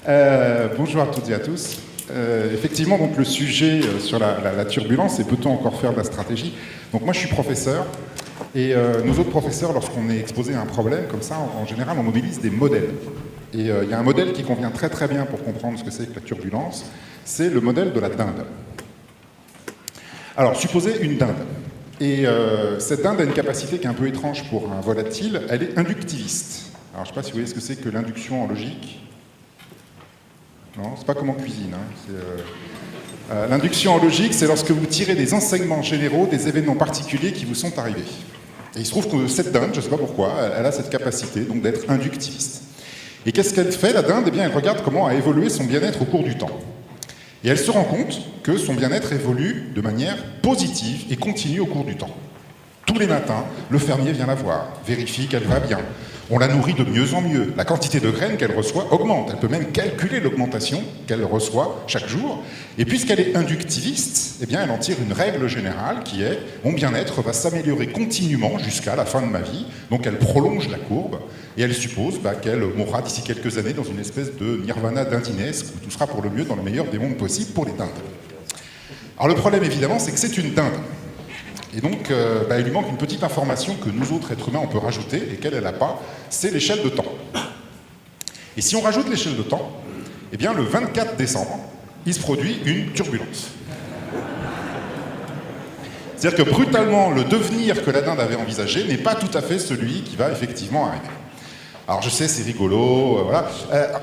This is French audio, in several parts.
Bonjour à toutes et à tous. Effectivement, donc, le sujet sur la turbulence, et peut-on encore faire de la stratégie? Donc moi, je suis professeur, et nos autres professeurs, lorsqu'on est exposé à un problème comme ça, en général, on mobilise des modèles. Et il y a un modèle qui convient très très bien pour comprendre ce que c'est que la turbulence, c'est le modèle de la dinde. Alors, supposez une dinde. Et cette dinde a une capacité qui est un peu étrange pour un volatile, elle est inductiviste. Alors, je ne sais pas si vous voyez ce que c'est que l'induction en logique. Non, c'est pas comme en cuisine. L'induction en logique, c'est lorsque vous tirez des enseignements généraux des événements particuliers qui vous sont arrivés. Et il se trouve que cette dinde, je ne sais pas pourquoi, elle a cette capacité donc d'être inductiviste. Et qu'est-ce qu'elle fait, la dinde? Eh bien, elle regarde comment a évolué son bien-être au cours du temps. Et elle se rend compte que son bien-être évolue de manière positive et continue au cours du temps. Tous les matins, le fermier vient la voir, vérifie qu'elle va bien. On la nourrit de mieux en mieux. La quantité de graines qu'elle reçoit augmente. Elle peut même calculer l'augmentation qu'elle reçoit chaque jour. Et puisqu'elle est inductiviste, eh bien, elle en tire une règle générale qui est « mon bien-être va s'améliorer continuellement jusqu'à la fin de ma vie ». Donc elle prolonge la courbe et elle suppose qu'elle mourra d'ici quelques années dans une espèce de nirvana dindinesque où tout sera pour le mieux dans le meilleur des mondes possibles pour les dindes. Alors le problème évidemment, c'est que c'est une dinde. Et donc, il lui manque une petite information que nous autres êtres humains, on peut rajouter, et qu'elle n'a pas, c'est l'échelle de temps. Et si on rajoute l'échelle de temps, eh bien, le 24 décembre, il se produit une turbulence. C'est-à-dire que, brutalement, le devenir que la dinde avait envisagé n'est pas tout à fait celui qui va effectivement arriver. Alors je sais, c'est rigolo, voilà.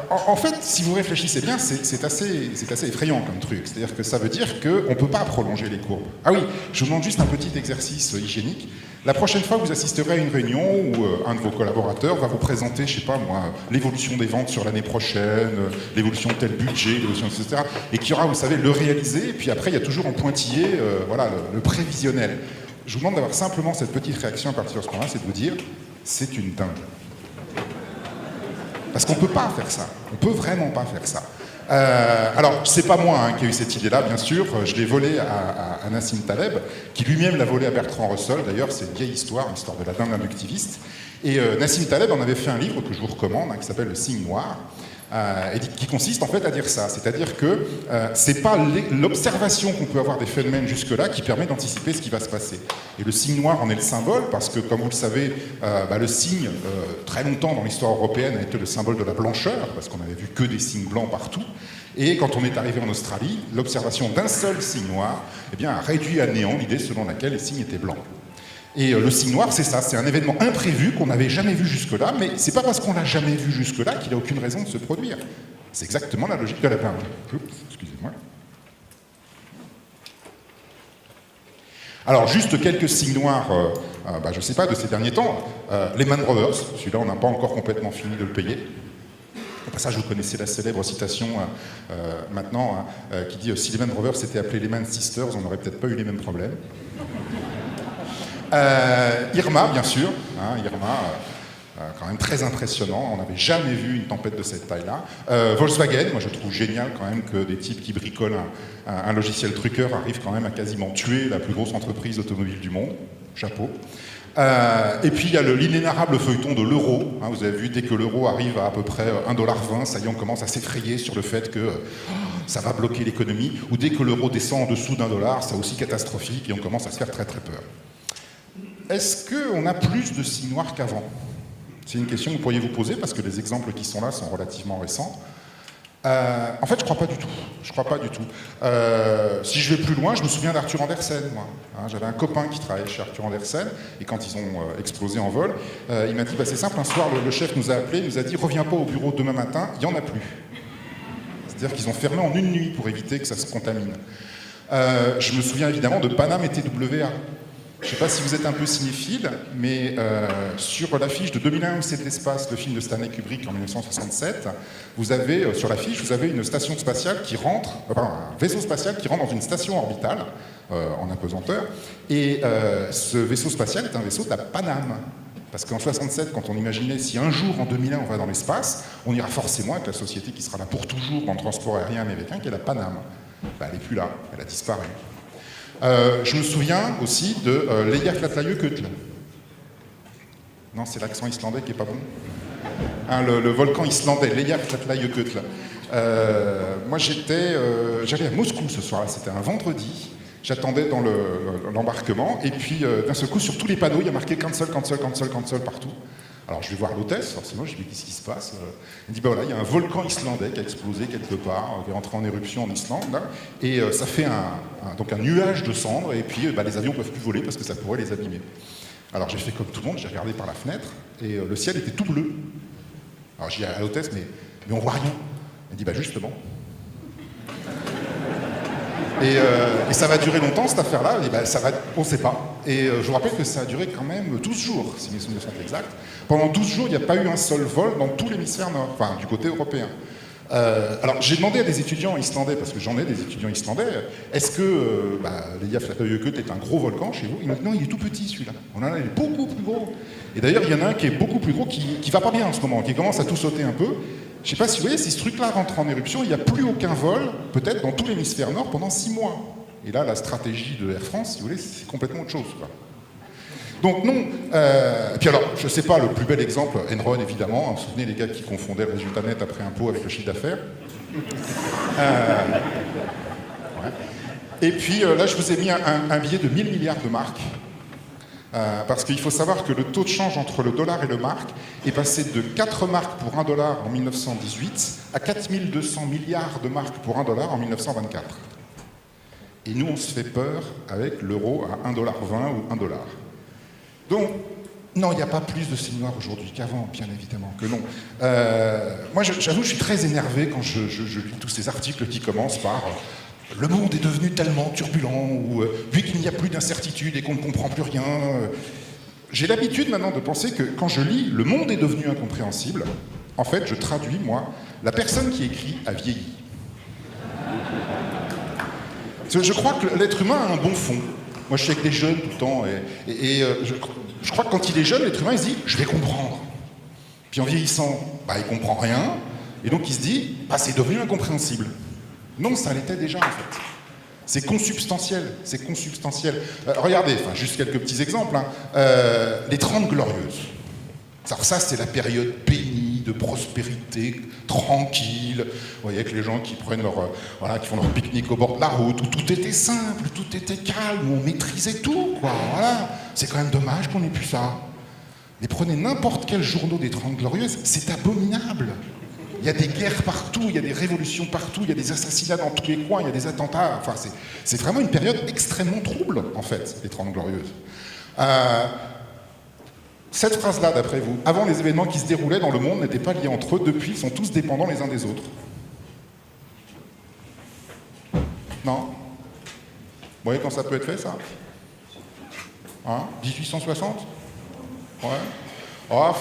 En fait, si vous réfléchissez bien, c'est assez effrayant comme truc. C'est-à-dire que ça veut dire qu'on ne peut pas prolonger les courbes. Ah oui, je vous demande juste un petit exercice hygiénique. La prochaine fois que vous assisterez à une réunion où un de vos collaborateurs va vous présenter, je sais pas moi, l'évolution des ventes sur l'année prochaine, l'évolution de tel budget, l'évolution, etc. Et qu'il y aura, vous savez, le réalisé, et puis après, il y a toujours en pointillé, voilà, le prévisionnel. Je vous demande d'avoir simplement cette petite réaction à partir de ce moment-là, c'est de vous dire, c'est une dinde. Parce qu'on ne peut pas faire ça. On ne peut vraiment pas faire ça. Alors, c'est pas moi qui ai eu cette idée-là, bien sûr. Je l'ai volée à Nassim Taleb, qui lui-même l'a volée à Bertrand Russell. D'ailleurs, c'est une vieille histoire, l'histoire de la dinde inductiviste. Et Nassim Taleb en avait fait un livre que je vous recommande, qui s'appelle Le Signe Noir, et qui consiste en fait à dire ça. C'est-à-dire que c'est pas l'observation qu'on peut avoir des phénomènes jusque-là qui permet d'anticiper ce qui va se passer. Et le signe noir en est le symbole, parce que, comme vous le savez, le signe, très longtemps dans l'histoire européenne, a été le symbole de la blancheur, parce qu'on n'avait vu que des signes blancs partout. Et quand on est arrivé en Australie, l'observation d'un seul signe noir a réduit à néant l'idée selon laquelle les signes étaient blancs. Et le signe noir, c'est ça, c'est un événement imprévu qu'on n'avait jamais vu jusque-là, mais c'est pas parce qu'on l'a jamais vu jusque-là qu'il n'a aucune raison de se produire. C'est exactement la logique de la dinde. Excusez-moi. Alors, juste quelques signes noirs, je ne sais pas, de ces derniers temps. Lehman Brothers, celui-là, on n'a pas encore complètement fini de le payer. Au passage, vous connaissez la célèbre citation maintenant qui dit « Si Lehman Brothers s'était appelé Lehman Sisters, on n'aurait peut-être pas eu les mêmes problèmes ». Irma, bien sûr, Irma, quand même très impressionnant, on n'avait jamais vu une tempête de cette taille-là. Volkswagen, moi je trouve génial quand même que des types qui bricolent un logiciel truqueur arrivent quand même à quasiment tuer la plus grosse entreprise automobile du monde, chapeau. Et puis il y a l'inénarrable feuilleton de l'euro, vous avez vu, dès que l'euro arrive à peu près 1,20 $, ça y est, on commence à s'effrayer sur le fait que ça va bloquer l'économie, ou dès que l'euro descend en dessous d'1 $, c'est aussi catastrophique et on commence à se faire très très peur. Est-ce qu'on a plus de signes noirs qu'avant? C'est une question que vous pourriez vous poser parce que les exemples qui sont là sont relativement récents. En fait, je ne crois pas du tout. Je crois pas du tout. Si je vais plus loin, je me souviens d'Arthur Andersen, moi. J'avais un copain qui travaillait chez Arthur Andersen, et quand ils ont explosé en vol, il m'a dit, c'est simple, un soir, le chef nous a appelés, il nous a dit, reviens pas au bureau demain matin, il n'y en a plus. C'est-à-dire qu'ils ont fermé en une nuit pour éviter que ça se contamine. Je me souviens évidemment de Paname et TWA. Je ne sais pas si vous êtes un peu cinéphile, mais sur l'affiche de 2001, c'est de l'espace, le film de Stanley Kubrick en 1967, vous avez, sur l'affiche, vous avez une station spatiale qui rentre, un vaisseau spatial qui rentre dans une station orbitale, en apesanteur, et ce vaisseau spatial est un vaisseau de la Paname. Parce qu'en 67, quand on imaginait si un jour, en 2001, on va dans l'espace, on ira forcément avec la société qui sera là pour toujours dans le transport aérien américain, qui est la Paname. Elle n'est plus là, elle a disparu. Je me souviens aussi de Leia Flatlaye Kötl. Non, c'est l'accent islandais qui est pas bon. hein, le volcan islandais, Eyjafjallajökull. Moi, j'allais à Moscou ce soir-là, c'était un vendredi. J'attendais dans l'embarquement, et puis d'un seul coup, sur tous les panneaux, il y a marqué cancel, cancel, cancel, cancel partout. Alors je vais voir l'hôtesse, forcément, je dis mais qu'est-ce qui se passe? Elle dit bah voilà, il y a un volcan islandais qui a explosé quelque part, qui est entré en éruption en Islande, là, et ça fait donc un nuage de cendres, et puis les avions ne peuvent plus voler parce que ça pourrait les abîmer. Alors j'ai fait comme tout le monde, j'ai regardé par la fenêtre, et le ciel était tout bleu. Alors j'ai dit à l'hôtesse, mais on voit rien. Elle dit bah justement. Et ça va durer longtemps cette affaire-là, et ben, on ne sait pas. Et je vous rappelle que ça a duré quand même 12 jours, si mes souvenirs sont exacts. Pendant 12 jours, il n'y a pas eu un seul vol dans tout l'hémisphère nord, enfin du côté européen. Alors j'ai demandé à des étudiants islandais, parce que j'en ai des étudiants islandais, est-ce que l'Eyjafjallajökull est un gros volcan chez vous? Ils m'ont dit non, il est tout petit celui-là. On en a, il est beaucoup plus gros. Et d'ailleurs, il y en a un qui est beaucoup plus gros, qui va pas bien en ce moment, qui commence à tout sauter un peu. Je ne sais pas si vous voyez, si ce truc-là rentre en éruption, il n'y a plus aucun vol, peut-être dans tout l'hémisphère nord, pendant 6 mois. Et là, la stratégie de Air France, si vous voulez, c'est complètement autre chose, quoi. Donc non. Et puis alors, je ne sais pas, le plus bel exemple, Enron évidemment. Vous vous souvenez les gars qui confondaient le résultat net après impôt avec le chiffre d'affaires. Ouais. Et puis là, je vous ai mis un billet de 1000 milliards de marques. Parce qu'il faut savoir que le taux de change entre le dollar et le mark est passé de 4 marks pour 1 dollar en 1918 à 4200 milliards de marks pour 1 dollar en 1924. Et nous, on se fait peur avec l'euro à 1,20$ ou 1 dollar. Donc, non, il n'y a pas plus de signes noirs aujourd'hui qu'avant, bien évidemment que non. Moi, j'avoue, je suis très énervé quand je lis tous ces articles qui commencent par le monde est devenu tellement turbulent, ou vu qu'il n'y a plus d'incertitude et qu'on ne comprend plus rien. J'ai l'habitude maintenant de penser que quand je lis le monde est devenu incompréhensible, en fait, je traduis, moi, la personne qui écrit a vieilli. Je crois que l'être humain a un bon fond. Moi, je suis avec des jeunes tout le temps, et je crois que quand il est jeune, l'être humain, il se dit « je vais comprendre ». Puis en vieillissant, il comprend rien, et donc il se dit « c'est devenu incompréhensible ». Non, ça l'était déjà, en fait. C'est consubstantiel, c'est consubstantiel. Regardez, juste quelques petits exemples. Les 30 Glorieuses. Alors ça, c'est la période bénie, de prospérité, tranquille. Vous voyez, avec les gens qui prennent qui font leur pique-nique au bord de la route, où tout était simple, tout était calme, où on maîtrisait tout, quoi. Voilà. C'est quand même dommage qu'on n'ait plus ça. Mais prenez n'importe quel journaux des 30 Glorieuses, c'est abominable. Il y a des guerres partout, il y a des révolutions partout, il y a des assassinats dans tous les coins, il y a des attentats. Enfin, c'est vraiment une période extrêmement trouble, en fait, les 30 Glorieuses. Cette phrase-là, d'après vous, avant les événements qui se déroulaient dans le monde n'étaient pas liés entre eux, depuis, ils sont tous dépendants les uns des autres. Non? Vous voyez quand ça peut être fait, ça? 1860? Ouais. Oh,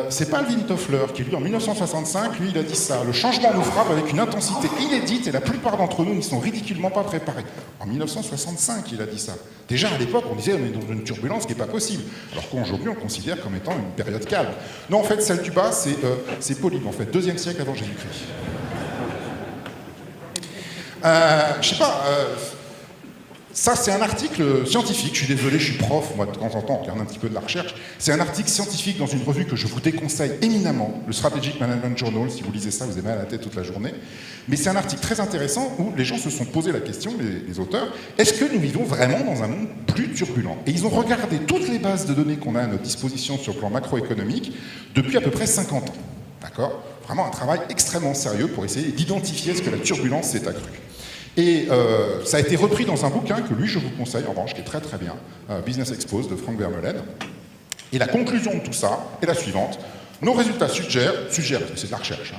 c'est pas Alvin Toffler qui, lui, en 1965, lui, il a dit ça. Le changement nous frappe avec une intensité inédite et la plupart d'entre nous n'y sont ridiculement pas préparés. En 1965, il a dit ça. Déjà, à l'époque, on disait on est dans une turbulence qui n'est pas possible. Alors qu'aujourd'hui, on considère comme étant une période calme. Non, en fait, celle du bas, c'est Polybe, en fait, 2e siècle avant Jésus-Christ. Je sais pas... Ça, c'est un article scientifique. Je suis désolé, je suis prof, moi, de temps en temps, on regarde un petit peu de la recherche. C'est un article scientifique dans une revue que je vous déconseille éminemment, le Strategic Management Journal. Si vous lisez ça, vous avez mal à la tête toute la journée. Mais c'est un article très intéressant où les gens se sont posé la question, les auteurs, est-ce que nous vivons vraiment dans un monde plus turbulent? Et ils ont regardé toutes les bases de données qu'on a à notre disposition sur le plan macroéconomique depuis à peu près 50 ans. D'accord? Vraiment un travail extrêmement sérieux pour essayer d'identifier ce que la turbulence s'est accrue. Et ça a été repris dans un bouquin que lui, je vous conseille, en revanche, qui est très très bien, Business Exposed de Frank Vermeulen. Et la conclusion de tout ça est la suivante. Nos résultats suggèrent, parce que c'est de la recherche,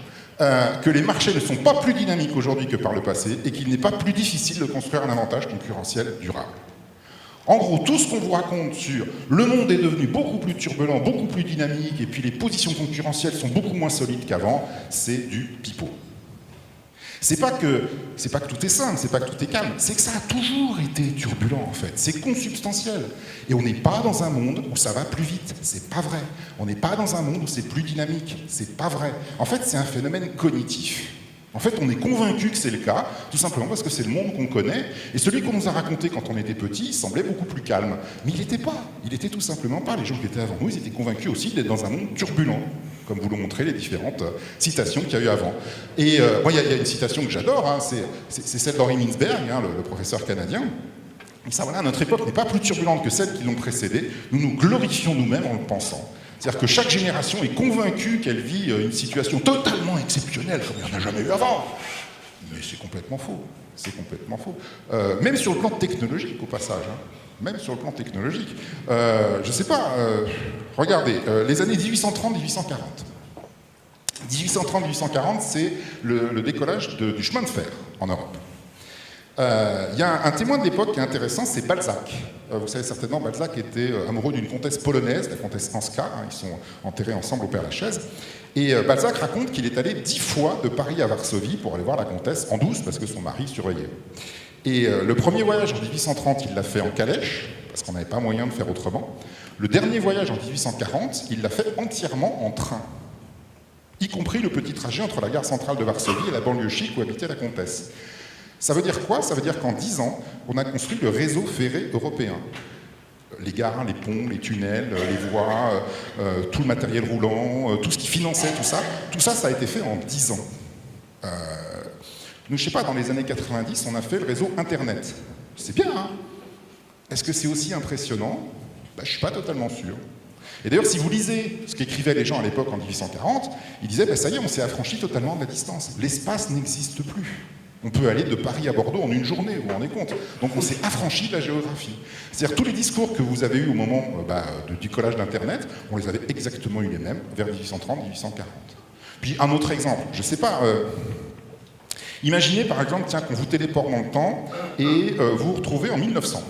que les marchés ne sont pas plus dynamiques aujourd'hui que par le passé et qu'il n'est pas plus difficile de construire un avantage concurrentiel durable. En gros, tout ce qu'on vous raconte sur le monde est devenu beaucoup plus turbulent, beaucoup plus dynamique, et puis les positions concurrentielles sont beaucoup moins solides qu'avant, c'est du pipeau. C'est pas que tout est simple, c'est pas que tout est calme, c'est que ça a toujours été turbulent en fait, c'est consubstantiel. Et on n'est pas dans un monde où ça va plus vite, c'est pas vrai. On n'est pas dans un monde où c'est plus dynamique, c'est pas vrai. En fait, c'est un phénomène cognitif. En fait, on est convaincu que c'est le cas, tout simplement parce que c'est le monde qu'on connaît, et celui qu'on nous a raconté quand on était petit, il semblait beaucoup plus calme. Mais il n'était pas, il était tout simplement pas. Les gens qui étaient avant nous, ils étaient convaincus aussi d'être dans un monde turbulent. comme vous l'ont montré les différentes citations qu'il y a eu avant. Et moi, il y a une citation que j'adore, hein, c'est celle d'Henri Mintzberg, hein, le professeur canadien. Ça, voilà, notre époque n'est pas plus turbulente que celles qui l'ont précédée. Nous nous glorifions nous-mêmes en le pensant. C'est-à-dire que chaque génération est convaincue qu'elle vit une situation totalement exceptionnelle, comme il n'y en a jamais eu avant. Mais c'est complètement faux. C'est complètement faux. Même sur le plan technologique, au passage. Hein. Même sur le plan technologique. Je ne sais pas, regardez, les années 1830-1840. 1830-1840, c'est le décollage du chemin de fer en Europe. Il y a un témoin de l'époque qui est intéressant, c'est Balzac. Vous savez certainement, Balzac était amoureux d'une comtesse polonaise, la comtesse Hanska, hein, ils sont enterrés ensemble au Père-Lachaise. Et Balzac raconte qu'il est allé 10 fois de Paris à Varsovie pour aller voir la comtesse en douce, parce que son mari surveillait. Et le premier voyage en 1830, il l'a fait en calèche, parce qu'on n'avait pas moyen de faire autrement. Le dernier voyage en 1840, il l'a fait entièrement en train, y compris le petit trajet entre la gare centrale de Varsovie et la banlieue chic où habitait la comtesse. Ça veut dire quoi? Ça veut dire qu'en 10 ans, on a construit le réseau ferré européen. Les gares, les ponts, les tunnels, les voies, tout le matériel roulant, tout ce qui finançait tout ça, ça a été fait en 10 ans. Nous, je sais pas, dans les années 90, on a fait le réseau Internet. C'est bien, hein? Est-ce que c'est aussi impressionnant? Ben, je suis pas totalement sûr. Et d'ailleurs, si vous lisez ce qu'écrivaient les gens à l'époque en 1840, ils disaient, ben, ça y est, on s'est affranchi totalement de la distance. L'espace n'existe plus. On peut aller de Paris à Bordeaux en une journée, vous vous rendez compte? Donc on s'est affranchi de la géographie. C'est-à-dire tous les discours que vous avez eus au moment du collage d'Internet, on les avait exactement eu les mêmes vers 1830-1840. Puis un autre exemple, je ne sais pas, imaginez par exemple qu'on vous téléporte dans le temps et vous vous retrouvez en 1900.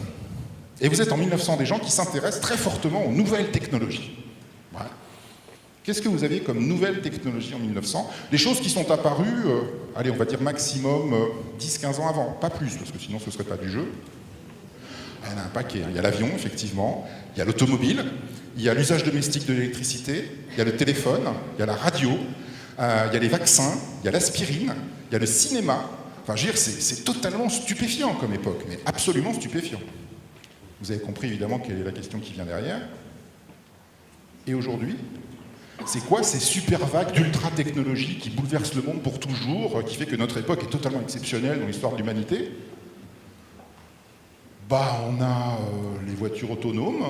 Et vous êtes en 1900 des gens qui s'intéressent très fortement aux nouvelles technologies. Voilà. Qu'est-ce que vous aviez comme nouvelles technologies en 1900? Des choses qui sont apparues, allez, on va dire maximum 10-15 ans avant, pas plus, parce que sinon ce ne serait pas du jeu. Il y en a un paquet. Hein. Il y a l'avion, effectivement, il y a l'automobile, il y a l'usage domestique de l'électricité, il y a le téléphone, il y a la radio, il y a les vaccins, il y a l'aspirine, il y a le cinéma. Enfin, je veux dire, c'est totalement stupéfiant comme époque, mais absolument stupéfiant. Vous avez compris, évidemment, quelle est la question qui vient derrière. Et aujourd'hui, c'est quoi ces super vagues d'ultra-technologie qui bouleversent le monde pour toujours, qui fait que notre époque est totalement exceptionnelle dans l'histoire de l'humanité? Bah, on a les voitures autonomes,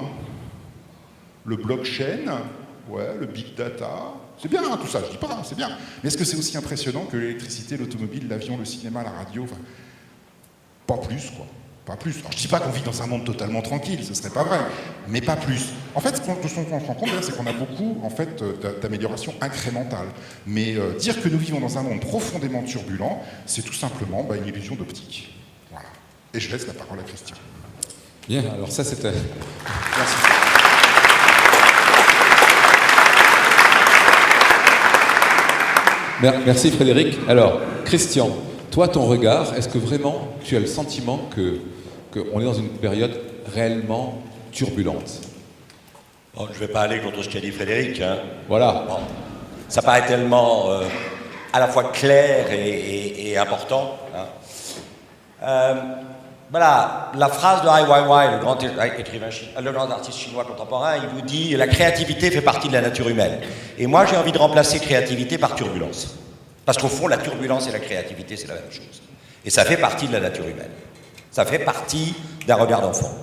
le blockchain, ouais, le big data. C'est bien, hein, tout ça, je dis pas, hein, c'est bien. Mais est-ce que c'est aussi impressionnant que l'électricité, l'automobile, l'avion, le cinéma, la radio? Enfin, pas plus, quoi. Pas plus. Alors, je ne dis pas qu'on vit dans un monde totalement tranquille, ce ne serait pas vrai, mais pas plus. En fait, ce qu'on se rend compte, c'est qu'on a beaucoup en fait, d'améliorations incrémentales. Mais dire que nous vivons dans un monde profondément turbulent, c'est tout simplement une illusion d'optique. Voilà. Et je laisse la parole à Christian. Bien, alors ça c'était... Merci. Merci Frédéric. Alors, Christian, toi, ton regard, est-ce que vraiment tu as le sentiment qu'on est dans une période réellement turbulente? Bon, je ne vais pas aller contre ce qu'a dit Frédéric. Hein. Voilà. Bon, ça paraît tellement à la fois clair et important. Hein. Voilà, la phrase de Ai Weiwei, le grand écrivain, le grand artiste chinois contemporain, il vous dit « La créativité fait partie de la nature humaine ». Et moi, j'ai envie de remplacer créativité par turbulence. Parce qu'au fond, la turbulence et la créativité, c'est la même chose. Et ça fait partie de la nature humaine. Ça fait partie d'un regard d'enfant.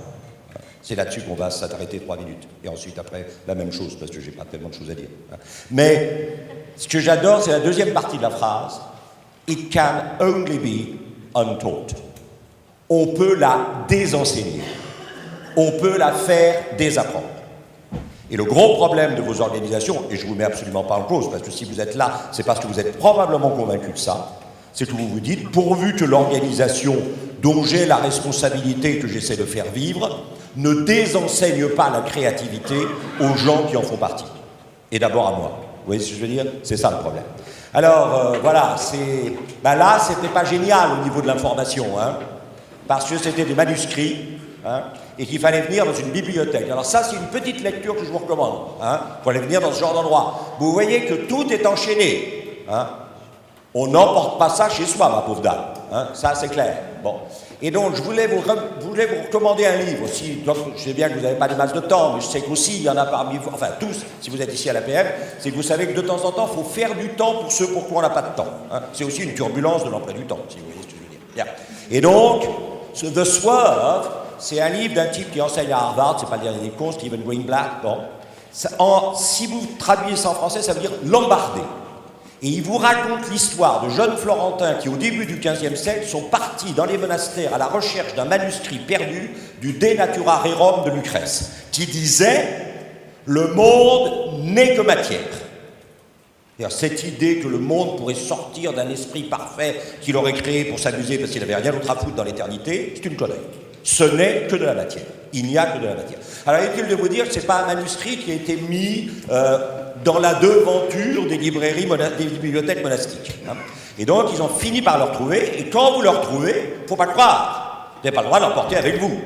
C'est là-dessus qu'on va s'arrêter 3 minutes. Et ensuite, après, la même chose, parce que j'ai pas tellement de choses à dire. Mais ce que j'adore, c'est la deuxième partie de la phrase. « It can only be untaught ». On peut la désenseigner. On peut la faire désapprendre. Et le gros problème de vos organisations, et je ne vous mets absolument pas en cause, parce que si vous êtes là, c'est parce que vous êtes probablement convaincu de ça, c'est que vous vous dites, pourvu que l'organisation dont j'ai la responsabilité que j'essaie de faire vivre, ne désenseigne pas la créativité aux gens qui en font partie. Et d'abord à moi. Vous voyez ce que je veux dire? C'est ça le problème. Alors, voilà, là, c'était pas génial au niveau de l'information, hein, parce que c'était des manuscrits, hein, et qu'il fallait venir dans une bibliothèque. Alors ça, c'est une petite lecture que je vous recommande. Hein. Il fallait venir dans ce genre d'endroit. Vous voyez que tout est enchaîné. Hein. On n'emporte pas ça chez soi, ma pauvre dame. hein, ça c'est clair. Bon. Et donc je voulais vous recommander un livre aussi. Donc, je sais bien que vous n'avez pas des masses de temps, mais je sais qu'aussi il y en a parmi vous, enfin tous, si vous êtes ici à l'APM, c'est que vous savez que de temps en temps, il faut faire du temps pour ceux pour qui on n'a pas de temps. Hein. C'est aussi une turbulence de l'emploi du temps, si vous voyez ce que je veux dire. Bien. Et donc, The Swerve, c'est un livre d'un type qui enseigne à Harvard, c'est pas le dernier des cons, Stephen Greenblatt. Bon. Si vous traduisez ça en français, ça veut dire l'embarder. Et il vous raconte l'histoire de jeunes Florentins qui, au début du XVe siècle, sont partis dans les monastères à la recherche d'un manuscrit perdu du De Natura Rerum de Lucrèce, qui disait « Le monde n'est que matière ». Cette idée que le monde pourrait sortir d'un esprit parfait qu'il aurait créé pour s'amuser parce qu'il n'avait rien d'autre à foutre dans l'éternité, c'est une connerie. Ce n'est que de la matière. Il n'y a que de la matière. Alors, inutile de vous dire que ce n'est pas un manuscrit qui a été mis dans la devanture des librairies, des bibliothèques monastiques. Hein. Et donc, ils ont fini par le retrouver. Et quand vous le retrouvez, il ne faut pas le croire. Vous n'avez pas le droit de l'emporter avec vous.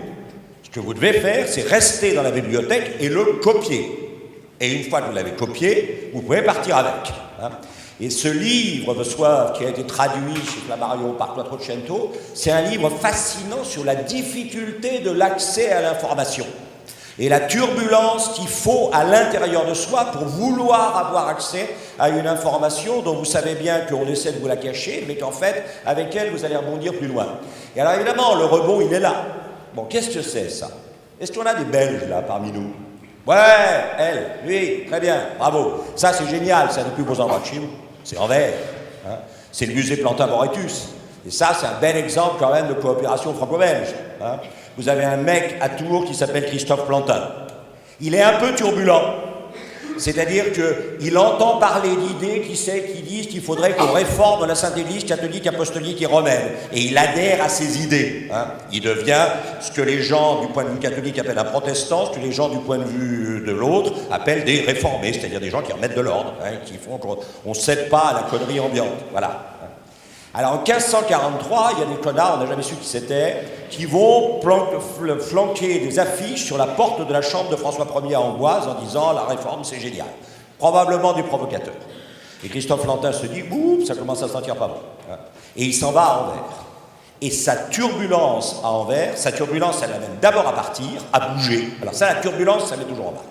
Ce que vous devez faire, c'est rester dans la bibliothèque et le copier. Et une fois que vous l'avez copié, vous pouvez partir avec. Hein. Et ce livre, The Swerve, qui a été traduit chez Flammarion par Quattrocento, c'est un livre fascinant sur la difficulté de l'accès à l'information et la turbulence qu'il faut à l'intérieur de soi pour vouloir avoir accès à une information dont vous savez bien qu'on essaie de vous la cacher, mais qu'en fait, avec elle, vous allez rebondir plus loin. Et alors évidemment, le rebond, il est là. Bon, qu'est-ce que c'est ça? Est-ce qu'on a des Belges là parmi nous? Ouais, elle, lui, très bien, bravo. Ça, c'est génial, ça, depuis vos endroits de chez vous. C'est en vert. Hein. C'est le musée Plantin-Moretus. Et ça, c'est un bel exemple quand même de coopération franco-belge. Hein. Vous avez un mec à Tours qui s'appelle Christophe Plantin. Il est un peu turbulent. C'est-à-dire qu'il entend parler d'idées qui disent qu'il faudrait qu'on réforme la Sainte Église catholique, apostolique et romaine. Et il adhère à ces idées. Hein. Il devient ce que les gens du point de vue catholique appellent un protestant, ce que les gens du point de vue de l'autre appellent des réformés, c'est-à-dire des gens qui remettent de l'ordre, hein, qui font qu'on ne cède pas à la connerie ambiante. Voilà. Alors en 1543, il y a des connards, on n'a jamais su qui c'était, qui vont flanquer des affiches sur la porte de la chambre de François Ier à Amboise en disant « la réforme c'est génial ». Probablement des provocateurs. Et Christophe Plantin se dit « ouh, ça commence à sentir pas bon hein ». Et il s'en va à Anvers. Et sa turbulence à Anvers, sa turbulence elle amène d'abord à partir, à bouger. Alors ça, la turbulence, ça met toujours en marche.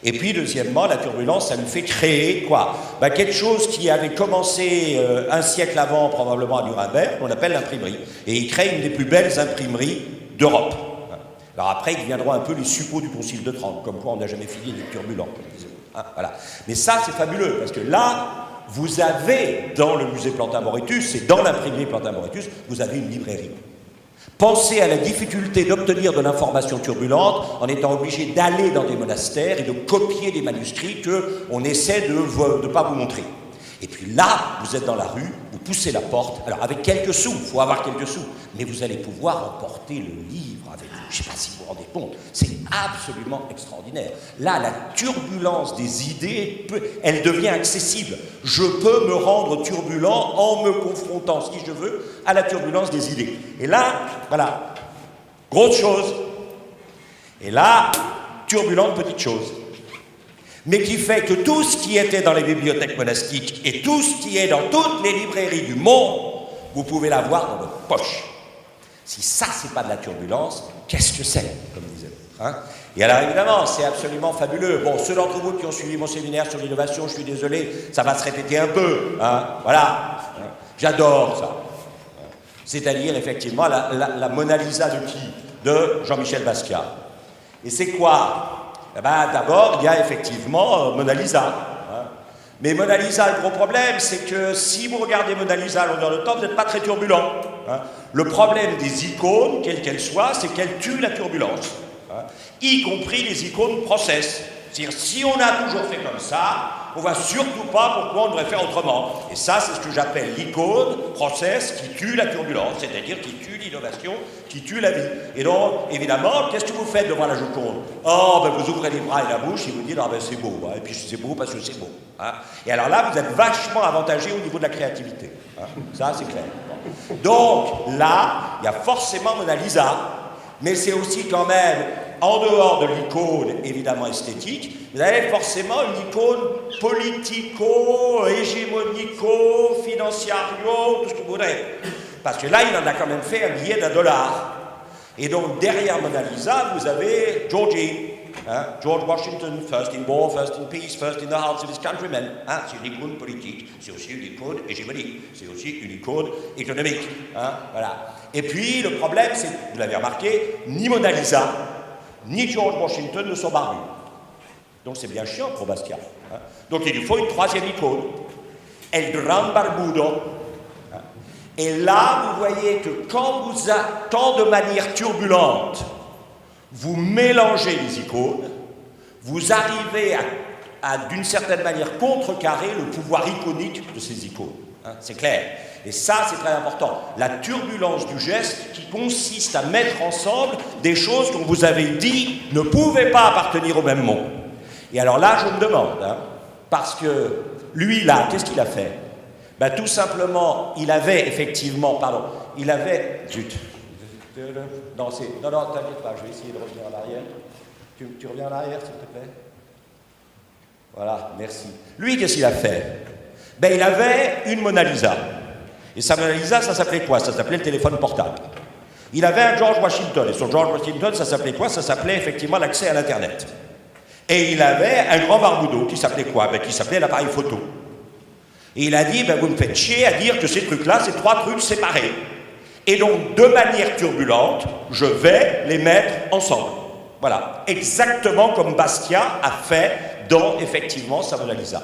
Et puis, deuxièmement, la turbulence, ça lui fait créer quoi? Quelque chose qui avait commencé un siècle avant, probablement à Nuremberg, qu'on appelle l'imprimerie. Et il crée une des plus belles imprimeries d'Europe. Alors après, ils deviendront un peu les suppôts du Concile de Trente, comme quoi on n'a jamais fini d'être turbulent. Hein, voilà. Mais ça, c'est fabuleux, parce que là, vous avez, dans le musée Plantin-Moretus, et dans l'imprimerie Plantin-Moretus, vous avez une librairie. Pensez à la difficulté d'obtenir de l'information turbulente en étant obligé d'aller dans des monastères et de copier des manuscrits qu'on essaie de ne pas vous montrer. Et puis là, vous êtes dans la rue, vous poussez la porte, alors avec quelques sous, il faut avoir quelques sous, mais vous allez pouvoir emporter le livre avec vous. Je ne sais pas si vous vous rendez compte, c'est absolument extraordinaire. Là, la turbulence des idées, elle devient accessible. Je peux me rendre turbulent en me confrontant, si je veux, à la turbulence des idées. Et là, voilà, grosse chose. Et là, turbulente petite chose. Mais qui fait que tout ce qui était dans les bibliothèques monastiques et tout ce qui est dans toutes les librairies du monde, vous pouvez l'avoir dans votre poche. Si ça, c'est pas de la turbulence, qu'est-ce que c'est, comme disait l'autre, hein? Et alors, évidemment, c'est absolument fabuleux. Bon, ceux d'entre vous qui ont suivi mon séminaire sur l'innovation, je suis désolé, ça va se répéter un peu, hein? Voilà. J'adore ça. C'est-à-dire, effectivement, la Mona Lisa de qui? De Jean-Michel Basquiat. Et c'est quoi? Eh ben, d'abord, il y a effectivement Mona Lisa. Hein. Mais Mona Lisa, le gros problème, c'est que si vous regardez Mona Lisa à longueur de temps, vous n'êtes pas très turbulent. Hein. Le problème des icônes, quelles qu'elles soient, c'est qu'elles tuent la turbulence. Hein. Y compris les icônes process. C'est-à-dire, si on a toujours fait comme ça, on ne voit surtout pas pourquoi on devrait faire autrement. Et ça, c'est ce que j'appelle l'icône, process, qui tue la turbulence, c'est-à-dire qui tue l'innovation, qui tue la vie. Et donc, évidemment, qu'est-ce que vous faites devant la Joconde? Oh, ben vous ouvrez les bras et la bouche et vous dites, ah ben c'est beau, hein, et puis c'est beau parce que c'est beau. Hein. Et alors là, vous êtes vachement avantagé au niveau de la créativité. Hein. Ça, c'est clair. Bon. Donc, là, il y a forcément Mona Lisa, mais c'est aussi quand même, en dehors de l'icône, évidemment esthétique, vous avez forcément une icône politico, hégémonico, financiario, tout ce que vous voudrez. Parce que là, il en a quand même fait un billet $1. Et donc, derrière Mona Lisa, vous avez Georgie. Hein, George Washington, first in war, first in peace, first in the hearts of his countrymen. Hein, c'est une icône politique, c'est aussi une icône hégémonique, c'est aussi une icône économique. Hein, voilà. Et puis, le problème, c'est, vous l'avez remarqué, ni Mona Lisa, ni George Washington ne sont barbus. Donc c'est bien chiant pour Basquiat. Hein. Donc il lui faut une troisième icône, El Gran Barbudo. Hein. Et là, vous voyez que quand vous tant de manière turbulente, vous mélangez les icônes, vous arrivez à d'une certaine manière contrecarrer le pouvoir iconique de ces icônes. Hein, c'est clair. Et ça, c'est très important. La turbulence du geste qui consiste à mettre ensemble des choses dont vous avez dit ne pouvaient pas appartenir au même monde. Et alors là, je me demande, hein, parce que lui, là, qu'est-ce qu'il a fait? Ben, tout simplement, il avait effectivement, il avait... Zut. Non, t'inquiète pas, je vais essayer de revenir en arrière. Tu reviens en arrière, s'il te plaît? Voilà, merci. Lui, qu'est-ce qu'il a fait? Ben, il avait une Mona Lisa. Et sa Mona Lisa, ça s'appelait quoi? Ça s'appelait le téléphone portable. Il avait un George Washington. Et sur George Washington, ça s'appelait quoi? Ça s'appelait effectivement l'accès à l'Internet. Et il avait un grand barbudo qui s'appelait quoi? Ben, qui s'appelait l'appareil photo. Et il a dit, ben, vous me faites chier à dire que ces trucs-là, c'est trois trucs séparés. Et donc, de manière turbulente, je vais les mettre ensemble. Voilà. Exactement comme Basquiat a fait dans, effectivement, sa Mona Lisa.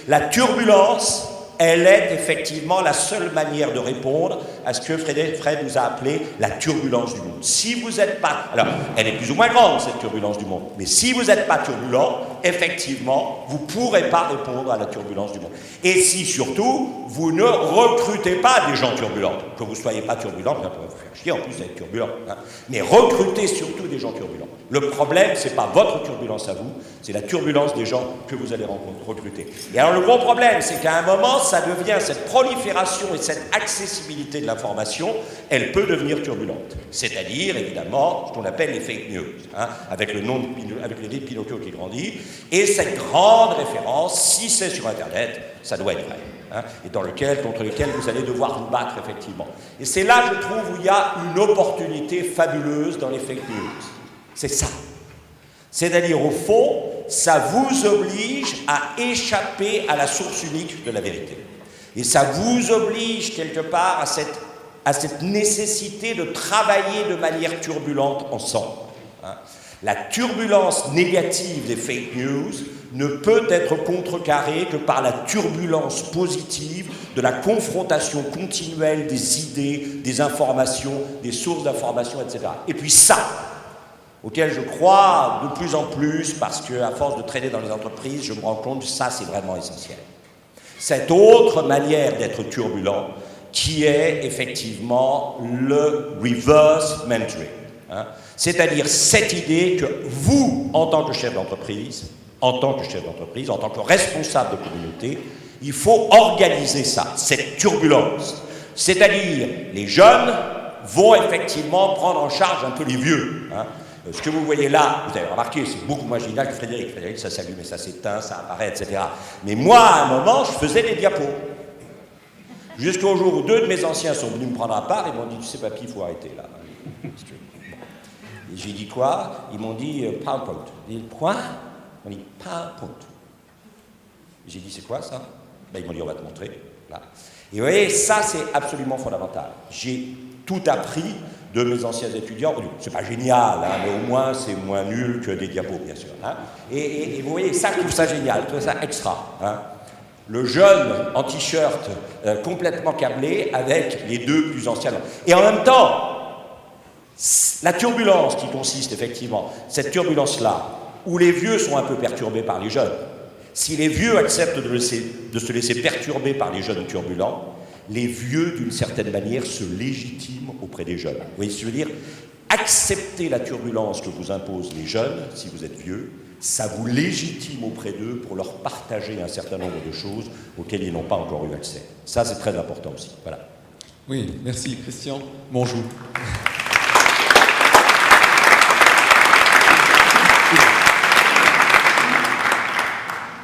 La turbulence, elle est effectivement la seule manière de répondre à ce que Fred nous a appelé la turbulence du monde. Si vous n'êtes pas... Alors, elle est plus ou moins grande, cette turbulence du monde. Mais si vous n'êtes pas turbulent, effectivement, vous ne pourrez pas répondre à la turbulence du monde. Et si, surtout, vous ne recrutez pas des gens turbulents, que vous ne soyez pas turbulent, ça pourrait vous faire chier en plus d'être turbulent. Hein. Mais recrutez surtout des gens turbulents. Le problème, ce n'est pas votre turbulence à vous, c'est la turbulence des gens que vous allez recruter. Et alors, le gros problème, c'est qu'à un moment, ça devient cette prolifération et cette accessibilité de l'information, elle peut devenir turbulente. C'est-à-dire, évidemment, ce qu'on appelle les fake news, hein, avec le nez de Pinocchio qui grandit, et cette grande référence, si c'est sur Internet, ça doit être vrai, hein, et contre lequel vous allez devoir vous battre, effectivement. Et c'est là, je trouve, où il y a une opportunité fabuleuse dans les fake news. C'est ça. C'est-à-dire, au fond, ça vous oblige à échapper à la source unique de la vérité. Et ça vous oblige, quelque part, à cette nécessité de travailler de manière turbulente ensemble. Hein. La turbulence négative des fake news ne peut être contrecarrée que par la turbulence positive de la confrontation continuelle des idées, des informations, des sources d'informations, etc. Et puis ça, auquel je crois de plus en plus, parce qu'à force de traîner dans les entreprises, je me rends compte que ça, c'est vraiment essentiel. Cette autre manière d'être turbulent, qui est effectivement le reverse mentoring. Hein, c'est-à-dire cette idée que vous, en tant que chef d'entreprise, en tant que responsable de communauté, il faut organiser ça, cette turbulence. C'est-à-dire, les jeunes vont effectivement prendre en charge un peu les vieux. Hein. Ce que vous voyez là, vous avez remarqué, c'est beaucoup moins génial que Frédéric. Frédéric, ça s'allume et ça s'éteint, ça apparaît, etc. Mais moi, à un moment, je faisais des diapos. Jusqu'au jour où deux de mes anciens sont venus me prendre à part et m'ont dit, tu sais, papy, il faut arrêter là. Et j'ai dit quoi? Ils m'ont dit PowerPoint. J'ai dit quoi? Ils m'ont dit PowerPoint. J'ai dit, c'est quoi ça? Ben, ils m'ont dit, on va te montrer. Là. Et vous voyez, ça, c'est absolument fondamental. J'ai tout appris de mes anciens étudiants. C'est pas génial, hein, mais au moins c'est moins nul que des diapos, bien sûr. Hein. Et vous voyez, ça, je trouve ça génial, je trouve ça extra. Hein. Le jeune en t-shirt complètement câblé avec les deux plus anciens. Et en même temps, la turbulence qui consiste effectivement, cette turbulence-là, où les vieux sont un peu perturbés par les jeunes, si les vieux acceptent de se laisser perturber par les jeunes turbulents, les vieux, d'une certaine manière, se légitiment auprès des jeunes. Vous voyez ce que je veux dire? Accepter la turbulence que vous imposent les jeunes, si vous êtes vieux, ça vous légitime auprès d'eux pour leur partager un certain nombre de choses auxquelles ils n'ont pas encore eu accès. Ça, c'est très important aussi. Voilà. Oui, merci. Christian Monjou.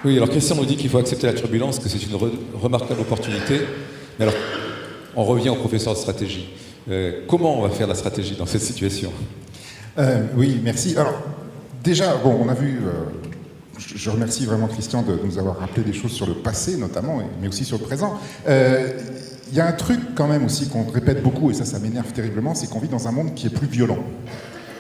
Oui, alors Christian nous dit qu'il faut accepter la turbulence, que c'est une remarquable opportunité. Mais alors, On revient au professeur de stratégie. Comment on va faire la stratégie dans cette situation? Oui, merci. Alors, déjà, bon, on a vu... je remercie vraiment Christian de nous avoir rappelé des choses sur le passé, notamment, mais aussi sur le présent. Il y a un truc, quand même, aussi, qu'on répète beaucoup, et ça m'énerve terriblement, c'est qu'on vit dans un monde qui est plus violent.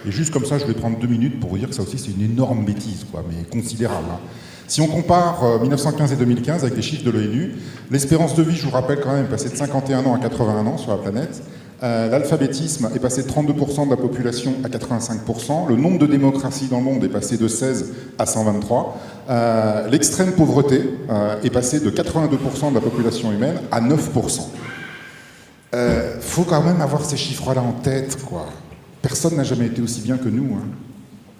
Et juste comme ça, je vais prendre 2 minutes pour vous dire que ça aussi, c'est une énorme bêtise, quoi, mais considérable. Hein. Si on compare 1915 et 2015 avec les chiffres de l'ONU, l'espérance de vie, je vous rappelle quand même, est passée de 51 ans à 81 ans sur la planète. L'alphabétisme est passé de 32% de la population à 85%. Le nombre de démocraties dans le monde est passé de 16 à 123. L'extrême pauvreté est passé de 82% de la population humaine à 9%. Faut quand même avoir ces chiffres-là en tête, quoi. Personne n'a jamais été aussi bien que nous. Hein.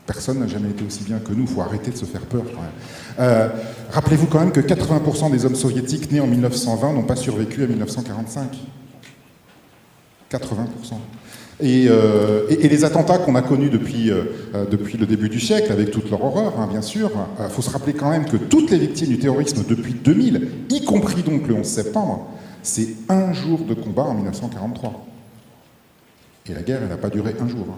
Personne n'a jamais été aussi bien que nous. Il faut arrêter de se faire peur, quand même. Rappelez-vous quand même que 80% des hommes soviétiques nés en 1920 n'ont pas survécu à 1945. 80%. Et les attentats qu'on a connus depuis le début du siècle, avec toute leur horreur, hein, bien sûr, faut se rappeler quand même que toutes les victimes du terrorisme depuis 2000, y compris donc le 11 septembre, c'est un jour de combat en 1943. Et la guerre, elle n'a pas duré un jour. Hein.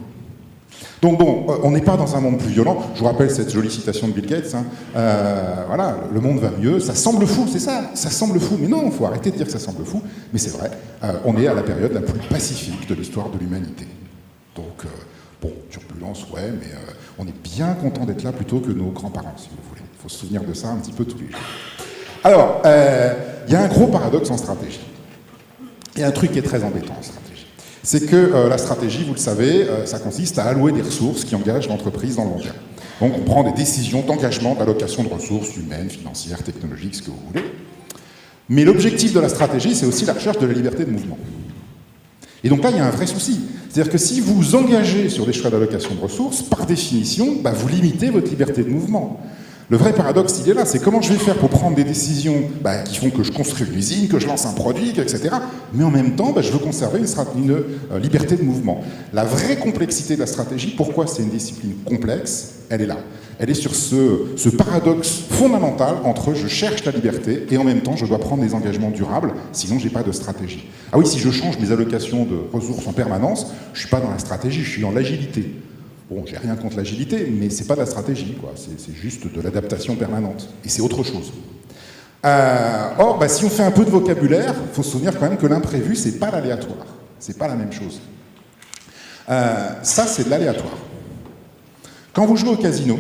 Donc bon, on n'est pas dans un monde plus violent. Je vous rappelle cette jolie citation de Bill Gates. Hein. Voilà, le monde va mieux. Ça semble fou, c'est ça. Ça semble fou, mais non, il faut arrêter de dire que ça semble fou. Mais c'est vrai. On est à la période la plus pacifique de l'histoire de l'humanité. Donc bon, turbulence, ouais, mais on est bien content d'être là plutôt que nos grands-parents, si vous voulez. Il faut se souvenir de ça un petit peu tous les jours. Alors, il y a un gros paradoxe en stratégie. Il y a un truc qui est très embêtant en stratégie. C'est que la stratégie, vous le savez, ça consiste à allouer des ressources qui engagent l'entreprise dans le long terme. Donc on prend des décisions d'engagement, d'allocation de ressources humaines, financières, technologiques, ce que vous voulez. Mais l'objectif de la stratégie, c'est aussi la recherche de la liberté de mouvement. Et donc là, il y a un vrai souci. C'est-à-dire que si vous engagez sur des choix d'allocation de ressources, par définition, vous limitez votre liberté de mouvement. Le vrai paradoxe, il est là, c'est comment je vais faire pour prendre des décisions qui font que je construis une usine, que je lance un produit, etc. Mais en même temps, je veux conserver une liberté de mouvement. La vraie complexité de la stratégie, pourquoi c'est une discipline complexe, elle est là. Elle est sur ce paradoxe fondamental entre je cherche la liberté et en même temps je dois prendre des engagements durables, sinon j'ai pas de stratégie. Ah oui, si je change mes allocations de ressources en permanence, je suis pas dans la stratégie, je suis dans l'agilité. Bon, j'ai rien contre l'agilité, mais c'est pas de la stratégie, quoi. C'est juste de l'adaptation permanente. Et c'est autre chose. Or, si on fait un peu de vocabulaire, il faut se souvenir quand même que l'imprévu, c'est pas l'aléatoire. C'est pas la même chose. Ça, c'est de l'aléatoire. Quand vous jouez au casino,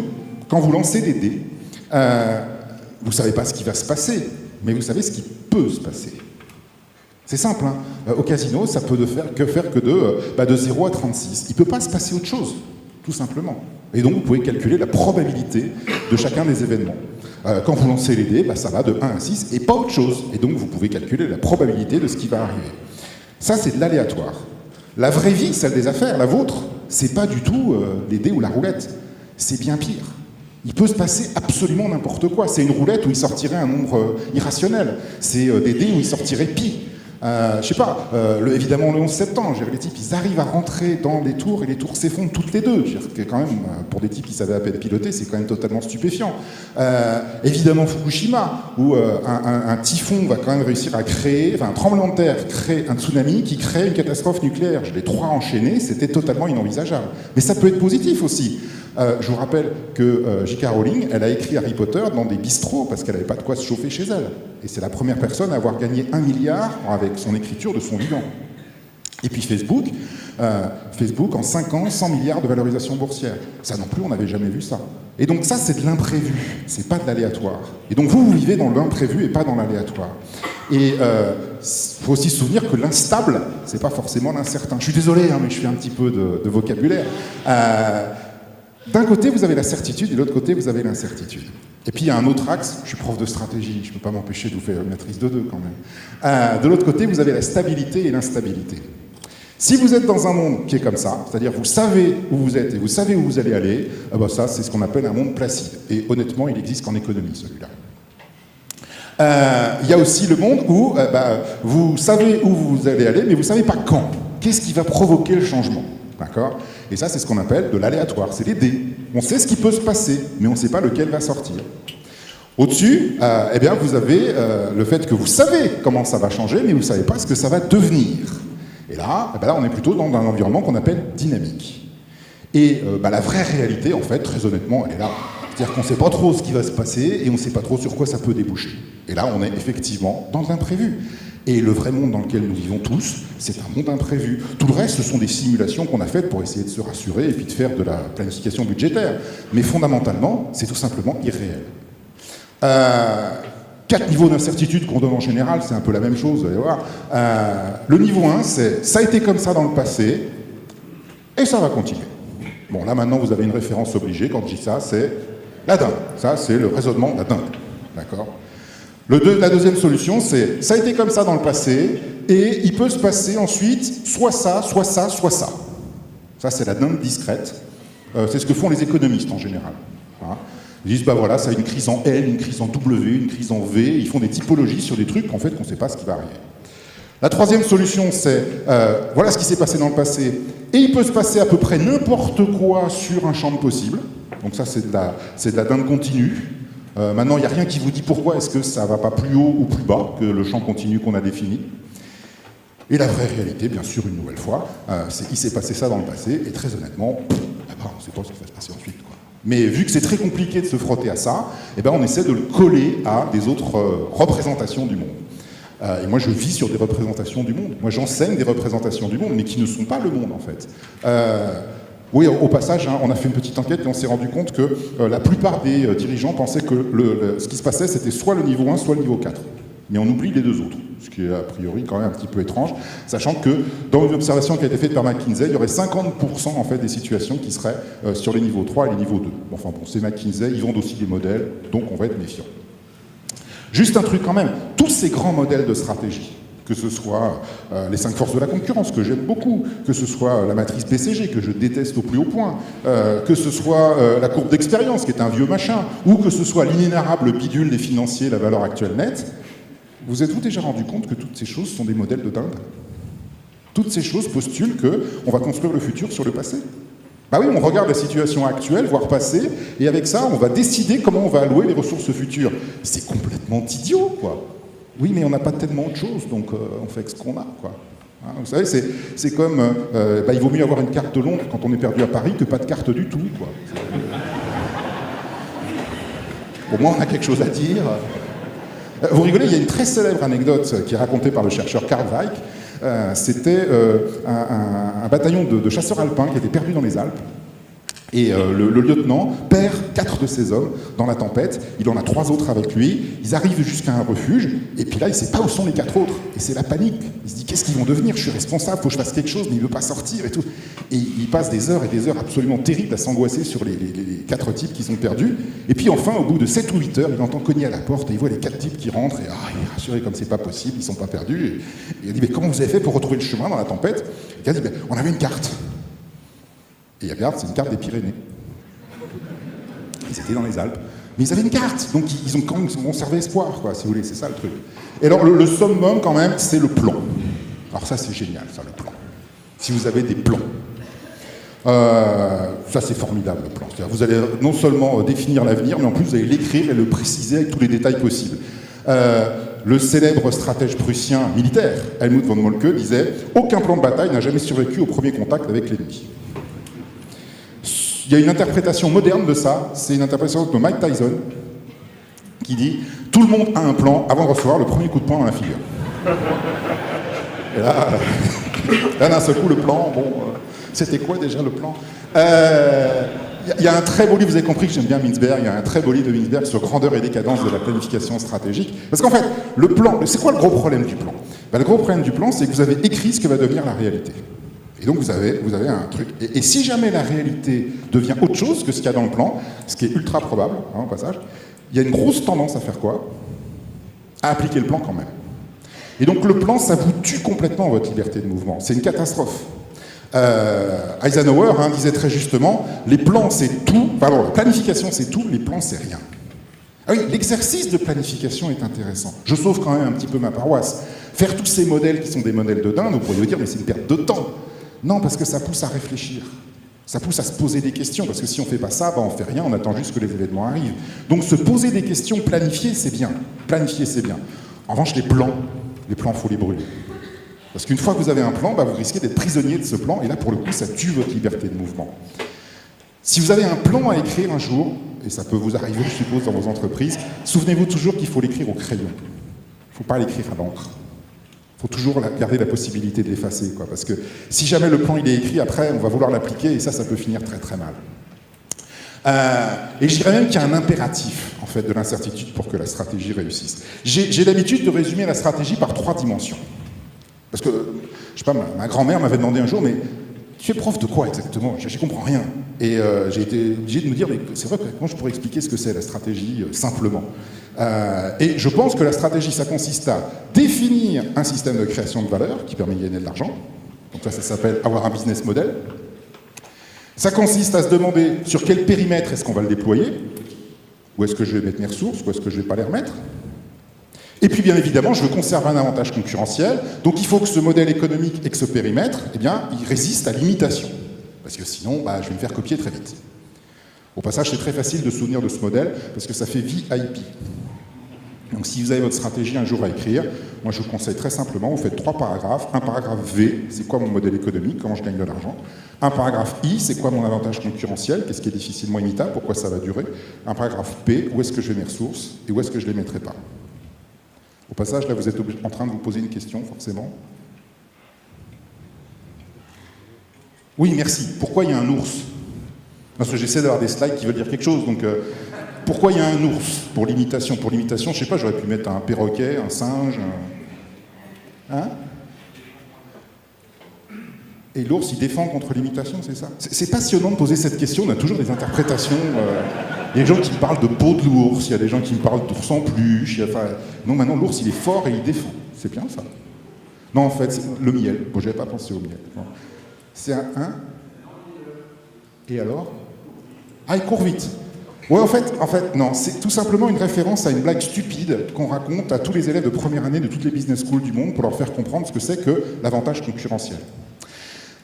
quand vous lancez des dés, vous savez pas ce qui va se passer, mais vous savez ce qui peut se passer. C'est simple, hein. Au casino, ça peut faire que de 0 à 36. Il peut pas se passer autre chose. Tout simplement. Et donc, vous pouvez calculer la probabilité de chacun des événements. Quand vous lancez les dés, ça va de 1 à 6 et pas autre chose. Et donc, vous pouvez calculer la probabilité de ce qui va arriver. Ça, c'est de l'aléatoire. La vraie vie, celle des affaires, la vôtre, c'est pas du tout les dés ou la roulette. C'est bien pire. Il peut se passer absolument n'importe quoi. C'est une roulette où il sortirait un nombre irrationnel. C'est des dés où il sortirait pi. Je sais pas, évidemment le 11 septembre, les types ils arrivent à rentrer dans les tours et les tours s'effondrent toutes les deux. Que quand même, pour des types qui savaient à peine piloter, c'est quand même totalement stupéfiant. Évidemment Fukushima, où un typhon va quand même réussir à créer, un tremblement de terre crée un tsunami qui crée une catastrophe nucléaire. Les 3 enchaînés, c'était totalement inenvisageable. Mais ça peut être positif aussi. Je vous rappelle que J.K. Rowling, elle a écrit Harry Potter dans des bistrots parce qu'elle n'avait pas de quoi se chauffer chez elle. Et c'est la première personne à avoir gagné 1 milliard avec son écriture de son vivant. Et puis Facebook, en 5 ans, 100 milliards de valorisation boursière. Ça non plus, on n'avait jamais vu ça. Et donc ça, c'est de l'imprévu, c'est pas de l'aléatoire. Et donc vous vivez dans l'imprévu et pas dans l'aléatoire. Et faut aussi se souvenir que l'instable, c'est pas forcément l'incertain. Je suis désolé, mais je fais un petit peu de vocabulaire. D'un côté, vous avez la certitude, et de l'autre côté, vous avez l'incertitude. Et puis, il y a un autre axe, je suis prof de stratégie, je ne peux pas m'empêcher de vous faire une matrice de 2 quand même. De l'autre côté, vous avez la stabilité et l'instabilité. Si vous êtes dans un monde qui est comme ça, c'est-à-dire vous savez où vous êtes et vous savez où vous allez aller, ça, c'est ce qu'on appelle un monde placide. Et honnêtement, il n'existe qu'en économie, celui-là. Il y a aussi le monde où vous savez où vous allez aller, mais vous ne savez pas quand. Qu'est-ce qui va provoquer le changement ? D'accord ? Et ça, c'est ce qu'on appelle de l'aléatoire, c'est les dés. On sait ce qui peut se passer, mais on ne sait pas lequel va sortir. Au-dessus, eh bien, vous avez le fait que vous savez comment ça va changer, mais vous ne savez pas ce que ça va devenir. Et là, là, on est plutôt dans un environnement qu'on appelle dynamique. Et la vraie réalité, en fait, très honnêtement, elle est là. C'est-à-dire qu'on ne sait pas trop ce qui va se passer et on ne sait pas trop sur quoi ça peut déboucher. Et là, on est effectivement dans l'imprévu. Et le vrai monde dans lequel nous vivons tous, c'est un monde imprévu. Tout le reste, ce sont des simulations qu'on a faites pour essayer de se rassurer et puis de faire de la planification budgétaire. Mais fondamentalement, c'est tout simplement irréel. 4 niveaux d'incertitude qu'on donne en général, c'est un peu la même chose, vous allez voir. Le niveau 1, c'est « ça a été comme ça dans le passé, et ça va continuer ». Bon, là maintenant, vous avez une référence obligée, quand je dis ça, c'est la dinde. Ça, c'est le raisonnement de la dinde. D'accord ? La deuxième solution, c'est « ça a été comme ça dans le passé, et il peut se passer ensuite soit ça, soit ça, soit ça ». Ça, c'est la dinde discrète. C'est ce que font les économistes en général. Hein. Ils disent, voilà, ça a une crise en L, une crise en W, une crise en V. Ils font des typologies sur des trucs, en fait, qu'on ne sait pas ce qui va arriver. La troisième solution, c'est, voilà ce qui s'est passé dans le passé, et il peut se passer à peu près n'importe quoi sur un champ de possible. Donc ça, c'est de la dinde continue. Maintenant, il n'y a rien qui vous dit pourquoi est-ce que ça ne va pas plus haut ou plus bas que le champ continu qu'on a défini. Et la vraie réalité, bien sûr, une nouvelle fois, c'est qu'il s'est passé ça dans le passé, et très honnêtement, on ne sait pas ce qui va se passer ensuite, quoi. Mais vu que c'est très compliqué de se frotter à ça, on essaie de le coller à des autres représentations du monde. Et moi, je vis sur des représentations du monde. Moi, j'enseigne des représentations du monde, mais qui ne sont pas le monde, en fait. Oui, au passage, on a fait une petite enquête et on s'est rendu compte que la plupart des dirigeants pensaient que ce qui se passait, c'était soit le niveau 1, soit le niveau 4. Mais on oublie les deux autres, ce qui est a priori quand même un petit peu étrange, sachant que dans une observation qui a été faite par McKinsey, il y aurait 50% en fait des situations qui seraient sur les niveaux 3 et les niveaux 2. Enfin bon, c'est McKinsey, ils vendent aussi des modèles, donc on va être méfiant. Juste un truc quand même, tous ces grands modèles de stratégie, que ce soit les 5 forces de la concurrence, que j'aime beaucoup, que ce soit la matrice BCG, que je déteste au plus haut point, que ce soit la courbe d'expérience, qui est un vieux machin, ou que ce soit l'inénarrable bidule des financiers, la valeur actuelle nette, vous êtes-vous déjà rendu compte que toutes ces choses sont des modèles de dinde ? Toutes ces choses postulent qu'on va construire le futur sur le passé. Bah oui, on regarde la situation actuelle, voire passée, et avec ça, on va décider comment on va allouer les ressources futures. C'est complètement idiot, quoi. Oui, mais on n'a pas tellement autre chose, donc on fait avec ce qu'on a, quoi. Hein, vous savez, c'est comme, il vaut mieux avoir une carte de Londres quand on est perdu à Paris que pas de carte du tout, quoi. Au moins, on a quelque chose à dire. Vous rigolez, il y a une très célèbre anecdote qui est racontée par le chercheur Karl Weick. C'était un bataillon de chasseurs alpins qui était perdu dans les Alpes. Et le lieutenant perd 4 de ses hommes dans la tempête. Il en a 3 autres avec lui. Ils arrivent jusqu'à un refuge. Et puis là, il ne sait pas où sont les 4 autres. Et c'est la panique. Il se dit, qu'est-ce qu'ils vont devenir ? Je suis responsable, il faut que je fasse quelque chose, mais il ne veut pas sortir et tout. Et il passe des heures et des heures absolument terribles à s'angoisser sur les 4 types qui sont perdus. Et puis enfin, au bout de 7 ou 8 heures, il entend cogner à la porte et il voit les 4 types qui rentrent. Et il est rassuré comme c'est pas possible, ils ne sont pas perdus. Et il a dit, mais comment vous avez fait pour retrouver le chemin dans la tempête ? Il a dit, on avait une carte. Et il regarde, c'est une carte des Pyrénées. Ils étaient dans les Alpes. Mais ils avaient une carte, donc ils ont quand même conservé espoir, quoi, si vous voulez, c'est ça le truc. Et alors, le summum, quand même, c'est le plan. Alors ça, c'est génial, ça, le plan. Si vous avez des plans. Ça, c'est formidable, le plan. C'est-à-dire, vous allez non seulement définir l'avenir, mais en plus, vous allez l'écrire et le préciser avec tous les détails possibles. Le célèbre stratège prussien militaire, Helmut von Moltke, disait « Aucun plan de bataille n'a jamais survécu au premier contact avec l'ennemi ». Il y a une interprétation moderne de ça, c'est une interprétation de Mike Tyson, qui dit « Tout le monde a un plan avant de recevoir le premier coup de poing dans la figure ». Et là, d'un seul coup, le plan, c'était quoi déjà le plan ? Il y a un très beau livre, vous avez compris que j'aime bien Mintzberg, il y a un très beau livre de Mintzberg sur grandeur et décadence de la planification stratégique. Parce qu'en fait, le plan, c'est quoi le gros problème du plan ? Le gros problème du plan, c'est que vous avez écrit ce que va devenir la réalité. Et donc vous avez un truc. Et si jamais la réalité devient autre chose que ce qu'il y a dans le plan, ce qui est ultra probable, au passage, il y a une grosse tendance à faire quoi ? À appliquer le plan quand même. Et donc le plan, ça vous tue complètement votre liberté de mouvement. C'est une catastrophe. Eisenhower disait très justement, les plans c'est tout, pardon, la planification c'est tout, les plans c'est rien. Ah oui, l'exercice de planification est intéressant. Je sauve quand même un petit peu ma paroisse. Faire tous ces modèles qui sont des modèles de dinde, vous pourriez vous dire, mais c'est une perte de temps. Non, parce que ça pousse à réfléchir. Ça pousse à se poser des questions, parce que si on ne fait pas ça, on ne fait rien, on attend juste que les événements arrivent. Donc se poser des questions, planifier, c'est bien. Planifier, c'est bien. En revanche, les plans, il faut les brûler. Parce qu'une fois que vous avez un plan, vous risquez d'être prisonnier de ce plan, et là, pour le coup, ça tue votre liberté de mouvement. Si vous avez un plan à écrire un jour, et ça peut vous arriver, je suppose, dans vos entreprises, souvenez-vous toujours qu'il faut l'écrire au crayon. Il ne faut pas l'écrire à l'encre. Il faut toujours garder la possibilité de l'effacer, parce que si jamais le plan il est écrit, après, on va vouloir l'appliquer, et ça peut finir très très mal. Et je dirais même qu'il y a un impératif, en fait, de l'incertitude pour que la stratégie réussisse. J'ai l'habitude de résumer la stratégie par 3 dimensions. Parce que, je sais pas, ma grand-mère m'avait demandé un jour, mais tu es prof de quoi exactement? Je comprends rien. Et j'ai été obligé de me dire, mais c'est vrai que moi je pourrais expliquer ce que c'est la stratégie simplement. Et je pense que la stratégie, ça consiste à définir un système de création de valeur qui permet de gagner de l'argent. Donc ça s'appelle avoir un business model. Ça consiste à se demander sur quel périmètre est-ce qu'on va le déployer, où est-ce que je vais mettre mes ressources, où est-ce que je ne vais pas les remettre. Et puis bien évidemment, je veux conserver un avantage concurrentiel, donc il faut que ce modèle économique et que ce périmètre, il résiste à l'imitation. Parce que sinon, je vais me faire copier très vite. Au passage, c'est très facile de se souvenir de ce modèle, parce que ça fait VIP. Donc si vous avez votre stratégie un jour à écrire, moi je vous conseille très simplement, vous faites 3 paragraphes. Un paragraphe V, c'est quoi mon modèle économique, comment je gagne de l'argent. Un paragraphe I, c'est quoi mon avantage concurrentiel, qu'est-ce qui est difficilement imitable, pourquoi ça va durer. Un paragraphe P, où est-ce que je vais mes ressources, et où est-ce que je ne les mettrai pas. Au passage, là, vous êtes en train de vous poser une question, forcément. Oui, merci. Pourquoi il y a un ours? Parce que j'essaie d'avoir des slides qui veulent dire quelque chose, donc... Pourquoi il y a un ours? Pour l'imitation. Pour l'imitation, je sais pas, j'aurais pu mettre un perroquet, un singe... Hein? Et l'ours, il défend contre l'imitation, c'est ça? C'est passionnant de poser cette question, on a toujours des interprétations... Il y a des gens qui me parlent de peau de l'ours, il y a des gens qui me parlent d'ours en peluche. Non, maintenant, l'ours, il est fort et il défend. C'est bien, ça. Non, en fait, c'est le miel. Bon, j'avais pas pensé au miel. C'est un... Et alors? Ah, il court vite. Ouais, en fait, non. C'est tout simplement une référence à une blague stupide qu'on raconte à tous les élèves de première année de toutes les business schools du monde pour leur faire comprendre ce que c'est que l'avantage concurrentiel.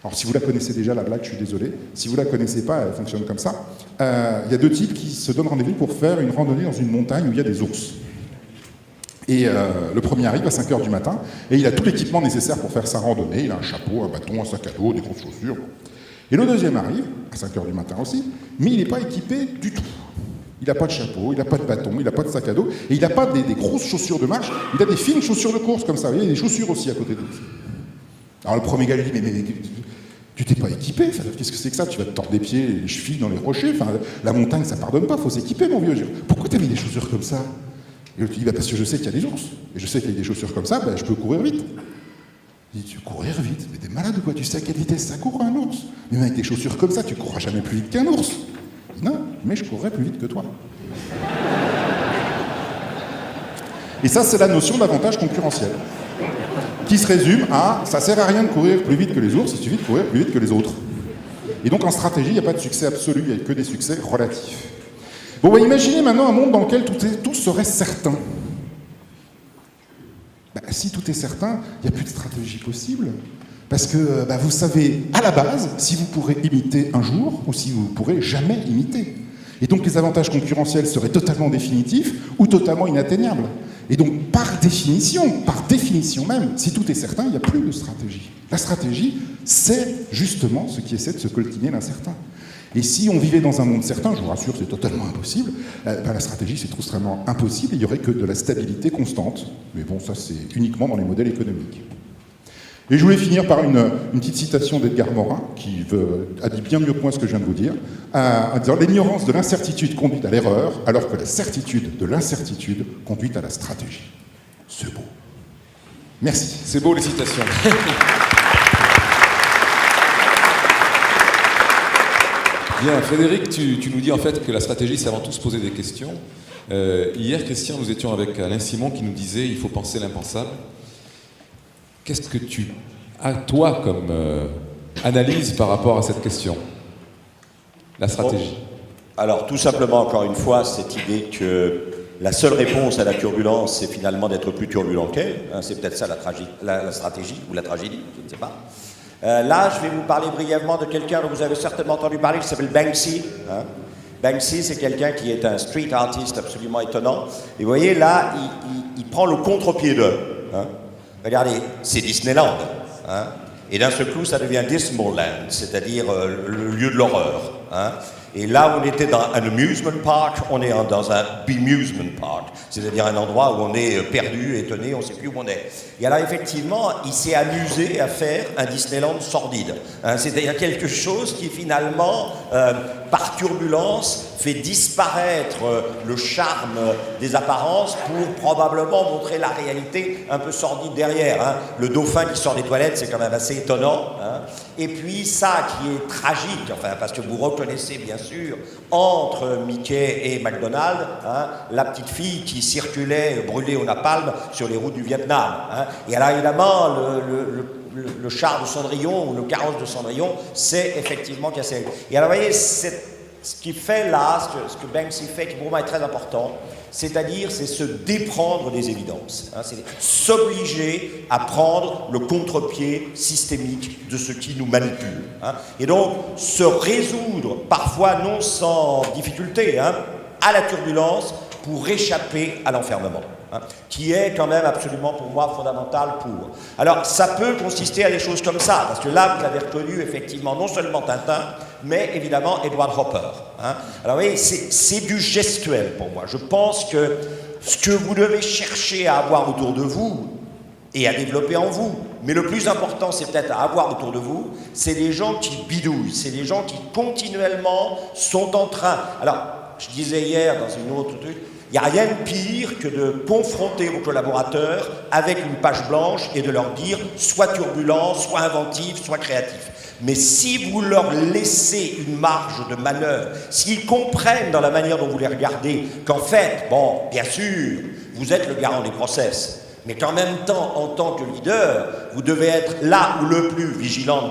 Alors, si vous la connaissez déjà, la blague, je suis désolé. Si vous la connaissez pas, elle fonctionne comme ça. Il y a 2 types qui se donnent rendez-vous pour faire une randonnée dans une montagne où il y a des ours. Et le premier arrive à 5h du matin, et il a tout l'équipement nécessaire pour faire sa randonnée. Il a un chapeau, un bâton, un sac à dos, des grosses chaussures. Et le deuxième arrive, à 5h du matin aussi, mais il n'est pas équipé du tout. Il n'a pas de chapeau, il n'a pas de bâton, il n'a pas de sac à dos, et il n'a pas des grosses chaussures de marche, il a des fines chaussures de course comme ça. Il y a des chaussures aussi à côté de lui. Alors le premier gars lui dit, mais tu t'es pas équipé, qu'est-ce que c'est que ça? Tu vas te tordre les pieds, les chevilles dans les rochers, la montagne ça pardonne pas, faut s'équiper mon vieux. Pourquoi t'as mis des chaussures comme ça? Et l'autre dit, parce que je sais qu'il y a des ours, et je sais qu'il y a des chaussures comme ça, je peux courir vite. Il dit, tu courir vite? Mais t'es malade ou quoi? Tu sais à quelle vitesse ça court un ours? Mais avec des chaussures comme ça, tu courras jamais plus vite qu'un ours. Il dit, non, mais je courrai plus vite que toi. Et ça, c'est la notion d'avantage concurrentiel, qui se résume à « ça sert à rien de courir plus vite que les ours, il suffit de courir plus vite que les autres ». Et donc en stratégie, il n'y a pas de succès absolu, il n'y a que des succès relatifs. Bon, imaginez maintenant un monde dans lequel tout serait certain. Si tout est certain, il n'y a plus de stratégie possible. Parce que vous savez à la base si vous pourrez imiter un jour ou si vous ne pourrez jamais imiter. Et donc les avantages concurrentiels seraient totalement définitifs ou totalement inatteignables. Et donc par définition même, si tout est certain, il n'y a plus de stratégie. La stratégie, c'est justement ce qui essaie de se coltiner l'incertain. Et si on vivait dans un monde certain, je vous rassure, c'est totalement impossible, la stratégie, c'est extrêmement impossible, il n'y aurait que de la stabilité constante. Mais bon, ça, c'est uniquement dans les modèles économiques. Et je voulais finir par une petite citation d'Edgar Morin, qui a dit bien mieux que moi ce que je viens de vous dire, en disant « L'ignorance de l'incertitude conduit à l'erreur, alors que la certitude de l'incertitude conduit à la stratégie. » C'est beau. Merci. C'est beau les citations. Bien, Frédéric, tu nous dis en fait que la stratégie, c'est avant tout se poser des questions. Hier, Christian, nous étions avec Alain Simon qui nous disait « il faut penser l'impensable ». Qu'est-ce que tu as, toi, comme analyse par rapport à cette question? La stratégie. Alors, tout simplement, encore une fois, cette idée que la seule réponse à la turbulence, c'est finalement d'être plus turbulent qu'elle. C'est peut-être ça la stratégie, ou la tragédie, je ne sais pas. Là, je vais vous parler brièvement de quelqu'un dont vous avez certainement entendu parler, qui s'appelle Banksy. Hein. Banksy, c'est quelqu'un qui est un street artist absolument étonnant. Et vous voyez, là, il prend le contre-pied d'eux. Hein. Regardez, c'est Disneyland. Hein. Et d'un seul coup, ça devient Dismaland, c'est-à-dire le lieu de l'horreur. Hein. Et là, on était dans un amusement park, on est dans un bemusement park, c'est-à-dire un endroit où on est perdu, étonné, on ne sait plus où on est. Et alors, effectivement, il s'est amusé à faire un Disneyland sordide. Hein, c'est-à-dire quelque chose qui, finalement, par turbulence, fait disparaître le charme des apparences pour probablement montrer la réalité un peu sordide derrière. Hein. Le dauphin qui sort des toilettes, c'est quand même assez étonnant. Hein. Et puis ça qui est tragique, enfin, parce que vous reconnaissez bien sûr entre Mickey et McDonald, hein, la petite fille qui circulait brûlée au napalm sur les routes du Vietnam. Hein. Et alors évidemment, le char de Cendrillon ou le carrosse de Cendrillon, c'est effectivement cassé. Et alors vous voyez, ce qu'il fait là, ce que Banksy fait, qui pour moi est très important, c'est-à-dire c'est se déprendre des évidences, hein, c'est s'obliger à prendre le contre-pied systémique de ce qui nous manipule. Hein, et donc se résoudre, parfois non sans difficulté, hein, à la turbulence pour échapper à l'enfermement. Hein, qui est quand même absolument pour moi fondamental pour. Alors ça peut consister à des choses comme ça, parce que là vous avez reconnu effectivement non seulement Tintin, mais évidemment Edward Hopper. Hein. Alors vous voyez, c'est du gestuel pour moi. Je pense que ce que vous devez chercher à avoir autour de vous et à développer en vous, mais le plus important c'est peut-être à avoir autour de vous, c'est des gens qui bidouillent, c'est des gens qui continuellement sont en train. Alors je disais hier dans une autre truc, il n'y a rien de pire que de confronter vos collaborateurs avec une page blanche et de leur dire soit turbulent, soit inventif, soit créatif. Mais si vous leur laissez une marge de manœuvre, s'ils comprennent dans la manière dont vous les regardez qu'en fait, bon, bien sûr, vous êtes le garant des process, mais qu'en même temps, en tant que leader, vous devez être là ou le plus vigilant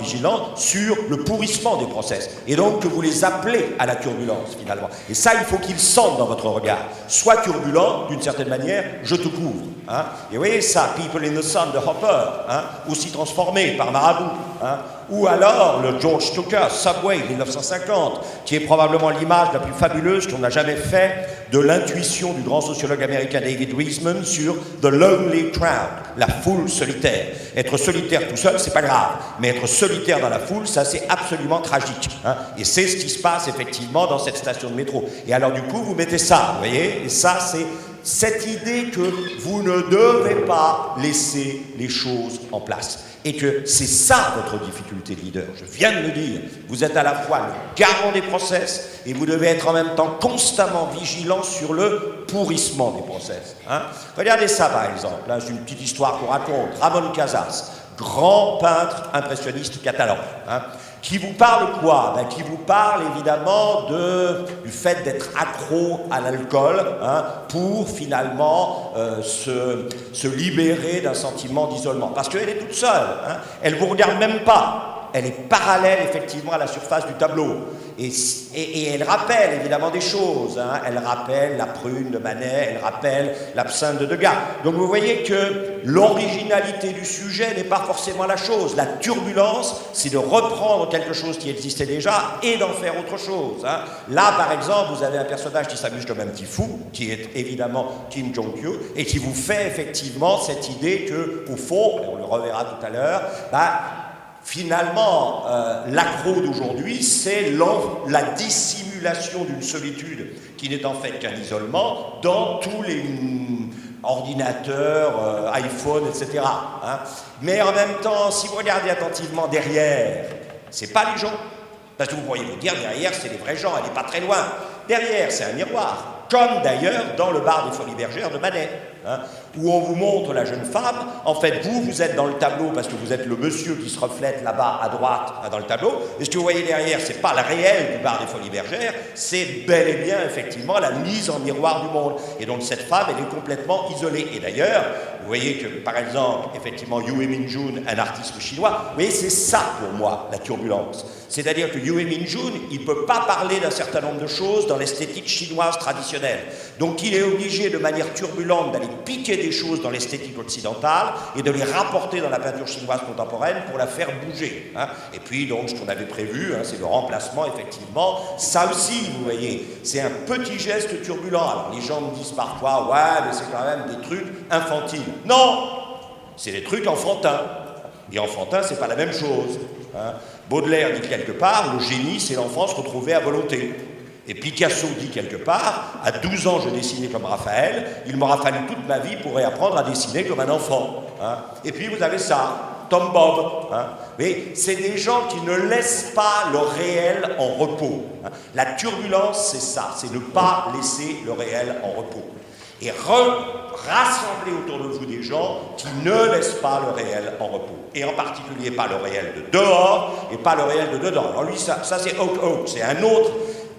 sur le pourrissement des process. Et donc que vous les appelez à la turbulence, finalement. Et ça, il faut qu'ils sentent dans votre regard. Sois turbulent, d'une certaine manière, je te couvre. Hein. Et vous voyez ça, People in the Sun de Hopper, hein, aussi transformé par Marabout. Hein. Ou alors le George Tucker, Subway, 1950, qui est probablement l'image la plus fabuleuse qu'on a jamais fait de l'intuition du grand sociologue américain David Riesman sur The Lonely Crowd, la foule solitaire. Être solitaire tout seul, c'est pas grave, mais être solitaire dans la foule, ça c'est absolument tragique. Hein. Et c'est ce qui se passe effectivement dans cette station de métro. Et alors du coup, vous mettez ça, vous voyez, et ça c'est cette idée que vous ne devez pas laisser les choses en place. Et que c'est ça votre difficulté de leader. Je viens de le dire, vous êtes à la fois le garant des process et vous devez être en même temps constamment vigilant sur le pourrissement des process. Hein. Regardez ça par exemple, là, c'est une petite histoire qu'on raconte. Ramon Casas, grand peintre impressionniste catalan. Hein. Qui vous parle quoi? Ben, qui vous parle évidemment du fait d'être accro à l'alcool, hein, pour finalement se libérer d'un sentiment d'isolement. Parce qu'elle est toute seule, hein, elle ne vous regarde même pas. Elle est parallèle effectivement à la surface du tableau. Et elle rappelle évidemment des choses. Hein. Elle rappelle la prune de Manet, elle rappelle l'absinthe de Degas. Donc vous voyez que l'originalité du sujet n'est pas forcément la chose. La turbulence, c'est de reprendre quelque chose qui existait déjà et d'en faire autre chose. Hein. Là, par exemple, vous avez un personnage qui s'amuse comme un petit fou, qui est évidemment Kim Jong-il, et qui vous fait effectivement cette idée que, au fond, et on le reverra tout à l'heure, finalement, l'accro d'aujourd'hui, c'est la dissimulation d'une solitude qui n'est en fait qu'un isolement dans tous les ordinateurs, iPhone, etc. Hein. Mais en même temps, si vous regardez attentivement derrière, c'est pas les gens. Parce que vous pourriez vous dire, derrière, c'est les vrais gens, elle n'est pas très loin. Derrière, c'est un miroir. Comme d'ailleurs dans le bar des Folies Bergères de Manet, hein, où on vous montre la jeune femme. En fait, vous êtes dans le tableau parce que vous êtes le monsieur qui se reflète là-bas à droite dans le tableau. Et ce que vous voyez derrière, c'est pas le réel du bar des Folies Bergères, c'est bel et bien effectivement la mise en miroir du monde. Et donc cette femme, elle est complètement isolée. Et d'ailleurs, vous voyez que par exemple, effectivement, Yue Minjun, un artiste chinois, vous voyez, c'est ça pour moi la turbulence. C'est-à-dire que Yue Minjun, il ne peut pas parler d'un certain nombre de choses dans l'esthétique chinoise traditionnelle. Donc il est obligé de manière turbulente d'aller piquer des choses dans l'esthétique occidentale et de les rapporter dans la peinture chinoise contemporaine pour la faire bouger. Hein. Et puis, donc, ce qu'on avait prévu, hein, c'est le remplacement, effectivement. Ça aussi, vous voyez, c'est un petit geste turbulent. Alors, les gens me disent parfois, ouais, mais c'est quand même des trucs infantiles. Non, c'est des trucs enfantins. Et enfantin, c'est pas la même chose. Hein. Baudelaire dit quelque part, le génie, c'est l'enfance retrouvée à volonté. Et Picasso dit quelque part, à 12 ans, je dessinais comme Raphaël, il m'aura fallu toute ma vie pour réapprendre à dessiner comme un enfant. Hein. Et puis vous avez ça, Tom Bob. Hein. Mais c'est des gens qui ne laissent pas le réel en repos. Hein. La turbulence, c'est ça, c'est ne pas laisser le réel en repos. Et rassembler autour de vous des gens qui ne laissent pas le réel en repos. Et en particulier pas le réel de dehors et pas le réel de dedans. Alors lui, ça c'est Oak, c'est un autre.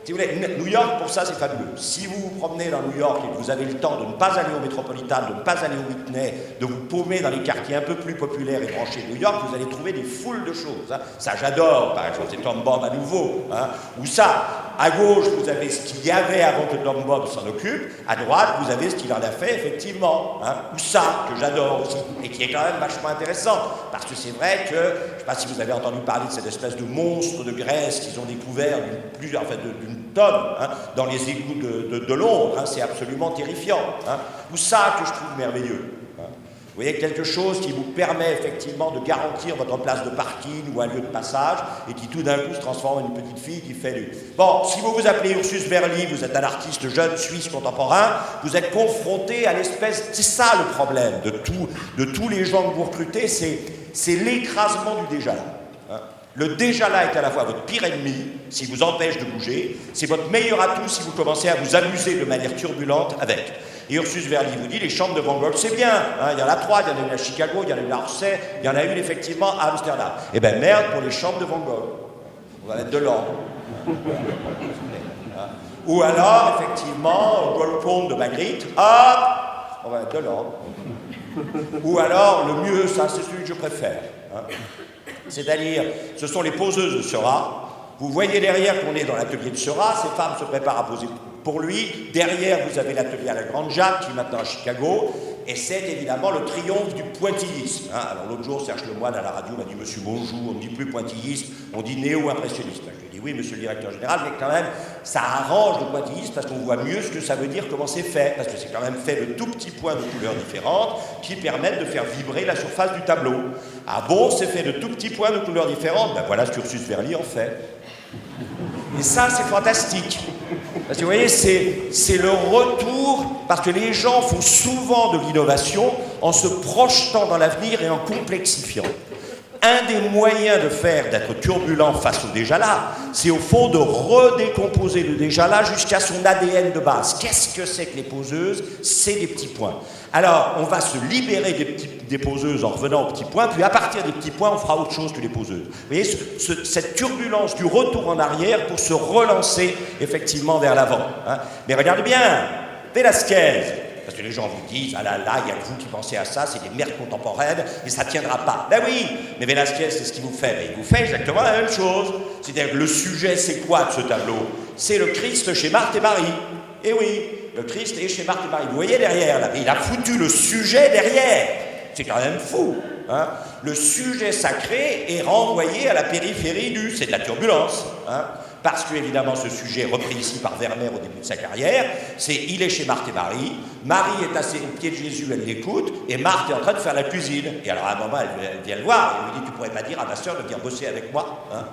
Si vous voulez, New York, pour ça, c'est fabuleux. Si vous vous promenez dans New York et que vous avez le temps de ne pas aller au Metropolitan, de ne pas aller au Whitney, de vous paumer dans les quartiers un peu plus populaires et branchés de New York, vous allez trouver des foules de choses. Hein. Ça, j'adore, par exemple, c'est Tom Bob à nouveau. Hein. Ou ça, à gauche, vous avez ce qu'il y avait avant que Tom Bob s'en occupe. À droite, vous avez ce qu'il en a fait, effectivement. Hein. Ou ça, que j'adore aussi, et qui est quand même vachement intéressant. Parce que c'est vrai que, je ne sais pas si vous avez entendu parler de cette espèce de monstre de graisse qu'ils ont découvert d'une tonne hein, dans les égouts de Londres. Hein. C'est absolument terrifiant. Hein. Ou ça, que je trouve merveilleux. Vous voyez, quelque chose qui vous permet effectivement de garantir votre place de parking ou un lieu de passage et qui tout d'un coup se transforme en une petite fille qui fait du... Bon, si vous vous appelez Ursus Verli, vous êtes un artiste jeune suisse contemporain, vous êtes confronté à l'espèce... C'est ça le problème de tous les gens que vous recrutez, c'est l'écrasement du déjà-là. Hein. Le déjà-là est à la fois votre pire ennemi, s'il vous empêche de bouger, c'est votre meilleur atout si vous commencez à vous amuser de manière turbulente avec. Et Ursus Verli vous dit, les chambres de Van Gogh, c'est bien. Hein, il y en a 3, il y en a une à Chicago, il y en a une à Orsay, il y en a une effectivement à Amsterdam. Eh bien merde pour les chambres de Van Gogh. On va mettre de l'ordre. Ou alors, effectivement, Golconde de Magritte, hop, on va mettre de l'ordre. Ou alors, le mieux, ça c'est celui que je préfère. Hein. C'est-à-dire, ce sont les poseuses de Seurat. Vous voyez derrière qu'on est dans l'atelier de Seurat, ces femmes se préparent à poser pour lui. Derrière, vous avez l'atelier à la Grande Jacques, qui est maintenant à Chicago, et c'est évidemment le triomphe du pointillisme. Hein. Alors l'autre jour, Serge Lemoine à la radio m'a dit « Monsieur, bonjour, on ne dit plus pointilliste, on dit néo-impressionniste ». Je lui ai dit « Oui, monsieur le directeur général, mais quand même, ça arrange le pointillisme parce qu'on voit mieux ce que ça veut dire, comment c'est fait, parce que c'est quand même fait de tout petits points de couleurs différentes qui permettent de faire vibrer la surface du tableau. Ah bon, c'est fait de tout petits points de couleurs différentes, ben voilà ce qu'Ursus Verli en fait. Et ça, c'est fantastique. Parce que vous voyez, c'est le retour, parce que les gens font souvent de l'innovation en se projetant dans l'avenir et en complexifiant. Un des moyens de faire, d'être turbulent face au déjà-là, c'est au fond de redécomposer le déjà-là jusqu'à son ADN de base. Qu'est-ce que c'est que les poseuses? C'est des petits points. Alors, on va se libérer des poseuses en revenant aux petits points, puis à partir des petits points, on fera autre chose que les poseuses. Vous voyez, cette turbulence du retour en arrière pour se relancer effectivement vers l'avant. Hein. Mais regardez bien, Velázquez, parce que les gens vous disent, ah là là, il y a que vous qui pensez à ça, c'est des merdes contemporaines, et ça ne tiendra pas. Ben oui, mais Velázquez, c'est ce qu'il vous fait. Ben, il vous fait exactement la même chose. C'est-à-dire que le sujet, c'est quoi de ce tableau? C'est le Christ chez Marthe et Marie. Et oui, le Christ est chez Marthe et Marie. Vous voyez derrière, là, il a foutu le sujet derrière. C'est quand même fou. Hein. Le sujet sacré est renvoyé à la périphérie c'est de la turbulence. Hein. Parce que, évidemment, ce sujet, repris ici par Vermeer au début de sa carrière, c'est il est chez Marthe et Marie, Marie est assis au pied de Jésus, elle l'écoute, et Marthe est en train de faire la cuisine. Et alors, à un moment, elle vient le voir, et elle lui dit, tu pourrais pas dire à ma soeur de venir bosser avec moi, hein.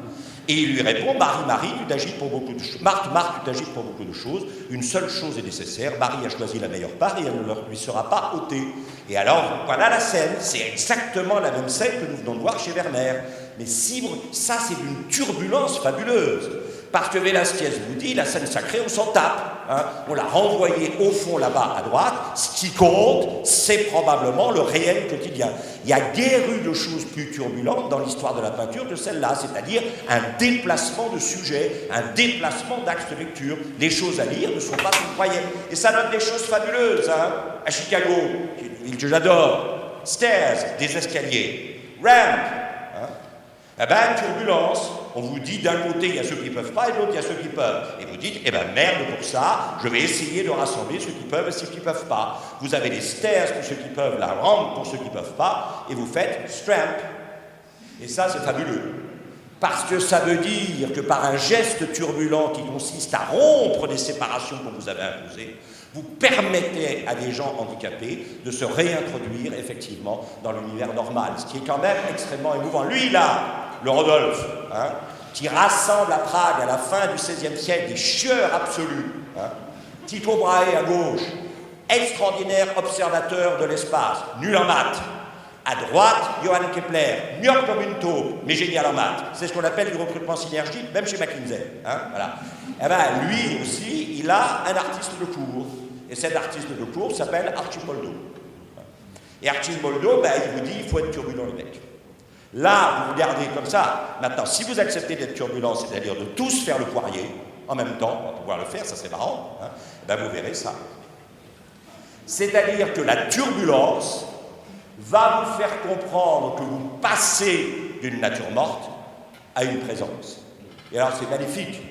Et il lui répond, Marie, tu t'agites pour beaucoup de choses. Marthe, tu t'agites pour beaucoup de choses. Une seule chose est nécessaire. Marie a choisi la meilleure part et elle ne lui sera pas ôtée. Et alors, voilà la scène. C'est exactement la même scène que nous venons de voir chez Vermeer. Mais si ça, c'est une turbulence fabuleuse. Parce que Velázquez vous dit, la scène sacrée, on s'en tape. Hein. On l'a renvoyée au fond là-bas à droite. Ce qui compte, c'est probablement le réel quotidien. Il y a guère eu de choses plus turbulentes dans l'histoire de la peinture que celle-là, c'est-à-dire un déplacement de sujet, un déplacement d'axe de lecture. Les choses à lire ne sont pas ce que vous croyez. Et ça donne des choses fabuleuses. Hein. À Chicago, qui est une ville que j'adore, stairs, des escaliers, ramp, hein. Eh ben, turbulence. On vous dit d'un côté il y a ceux qui ne peuvent pas et de l'autre il y a ceux qui peuvent. Et vous dites, eh ben merde pour ça, je vais essayer de rassembler ceux qui peuvent et ceux qui ne peuvent pas. Vous avez les stairs pour ceux qui peuvent, la rampe pour ceux qui ne peuvent pas, et vous faites Stramp. Et ça c'est fabuleux. Parce que ça veut dire que par un geste turbulent qui consiste à rompre des séparations qu'on vous avait imposées, vous permettez à des gens handicapés de se réintroduire effectivement dans l'univers normal, ce qui est quand même extrêmement émouvant. Lui là, le Rodolphe, hein, qui rassemble à Prague à la fin du XVIe siècle des chieurs absolus, hein, Tycho Brahe à gauche, extraordinaire observateur de l'espace, nul en maths. À droite, Johann Kepler, myope comme une taupe, mais génial en maths. C'est ce qu'on appelle du recrutement synergique, même chez McKinsey. Hein, voilà. Eh ben, lui aussi, il a un artiste de cours. Et cet artiste de cours s'appelle Archimboldo. Et Archimboldo, ben, il vous dit, il faut être turbulent, les mecs. Là, vous regardez comme ça. Maintenant, si vous acceptez d'être turbulent, c'est-à-dire de tous faire le poirier, en même temps, on va pouvoir le faire, ça c'est marrant, hein, ben, vous verrez ça. C'est-à-dire que la turbulence va vous faire comprendre que vous passez d'une nature morte à une présence. Et alors c'est magnifique,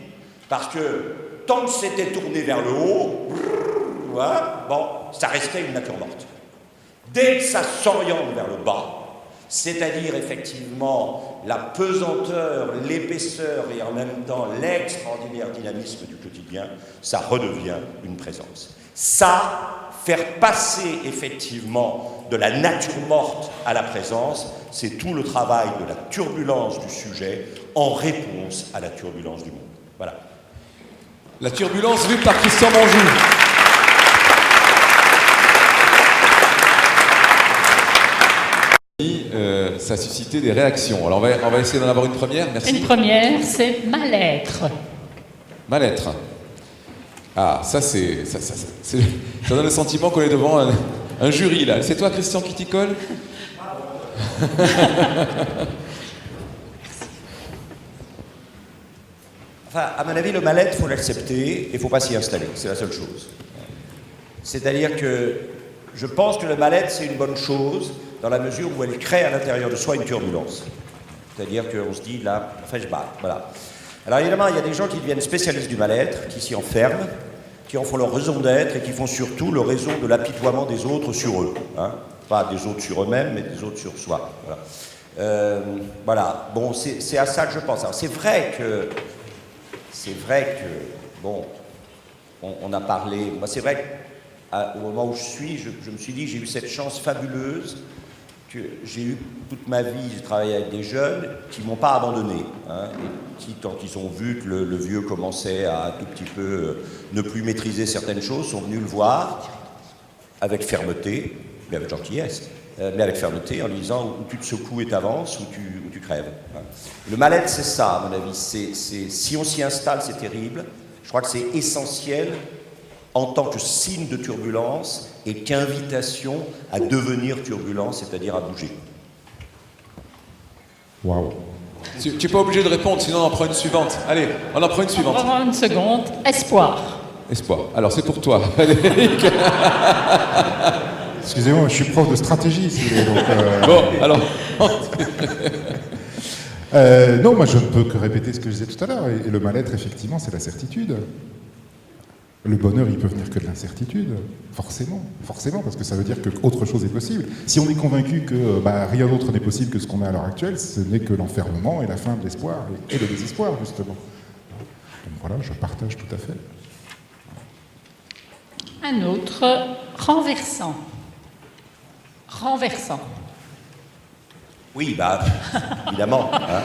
parce que tant que c'était tourné vers le haut, hein, bon, ça restait une nature morte. Dès que ça s'oriente vers le bas, c'est-à-dire effectivement la pesanteur, l'épaisseur et en même temps l'extraordinaire dynamisme du quotidien, ça redevient une présence. Ça, faire passer effectivement de la nature morte à la présence, c'est tout le travail de la turbulence du sujet en réponse à la turbulence du monde. Voilà. La turbulence vue par Christian Monjou. Ça a suscité des réactions. Alors on va essayer d'en avoir une première. Merci. Une première, c'est mal-être. Mal-être. Ah, ça donne le sentiment qu'on est devant un jury là. C'est toi, Christian, qui t'y colle? Enfin, à mon avis, le mal-être, il faut l'accepter et il ne faut pas s'y installer. C'est la seule chose. C'est-à-dire que je pense que le mal-être, c'est une bonne chose dans la mesure où elle crée à l'intérieur de soi une turbulence. C'est-à-dire qu'on se dit, là, enfin, je bats. Voilà. Alors évidemment, il y a des gens qui deviennent spécialistes du mal-être, qui s'y enferment, qui en font leur raison d'être et qui font surtout le raison de l'apitoiement des autres sur eux. Hein. Pas des autres sur eux-mêmes, mais des autres sur soi. Voilà. Voilà. Bon, c'est à ça que je pense. Alors c'est vrai que, bon, on a parlé. Moi, c'est vrai qu'au moment où je suis, je me suis dit, j'ai eu cette chance fabuleuse que j'ai eu toute ma vie, j'ai travaillé avec des jeunes qui ne m'ont pas abandonné, hein, et qui, quand ils ont vu que le vieux commençait à un tout petit peu ne plus maîtriser certaines choses, sont venus le voir avec fermeté, mais avec gentillesse, mais avec fermeté, en lui disant ou tu te secoues et t'avances, ou tu crèves. Hein. Le mal-être, c'est ça, à mon avis. Si on s'y installe, c'est terrible. Je crois que c'est essentiel en tant que signe de turbulence et qu'invitation à devenir turbulent, c'est-à-dire à bouger. Waouh. Tu n'es pas obligé de répondre, sinon on en prend une suivante. Allez, on en prend une suivante. On va avoir une seconde. Espoir. Espoir. Alors c'est pour toi, Frédéric. Excusez-moi, je suis prof de stratégie ici. Donc, Bon, alors. non, moi je ne peux que répéter ce que je disais tout à l'heure. Et le mal-être, effectivement, c'est la certitude. Le bonheur, il peut venir que de l'incertitude, forcément, parce que ça veut dire qu'autre chose est possible. Si on est convaincu que rien d'autre n'est possible que ce qu'on a à l'heure actuelle, ce n'est que l'enfermement et la fin de l'espoir et le désespoir, justement. Donc voilà, je partage tout à fait. Un autre, renversant. Renversant. Oui, évidemment. Hein.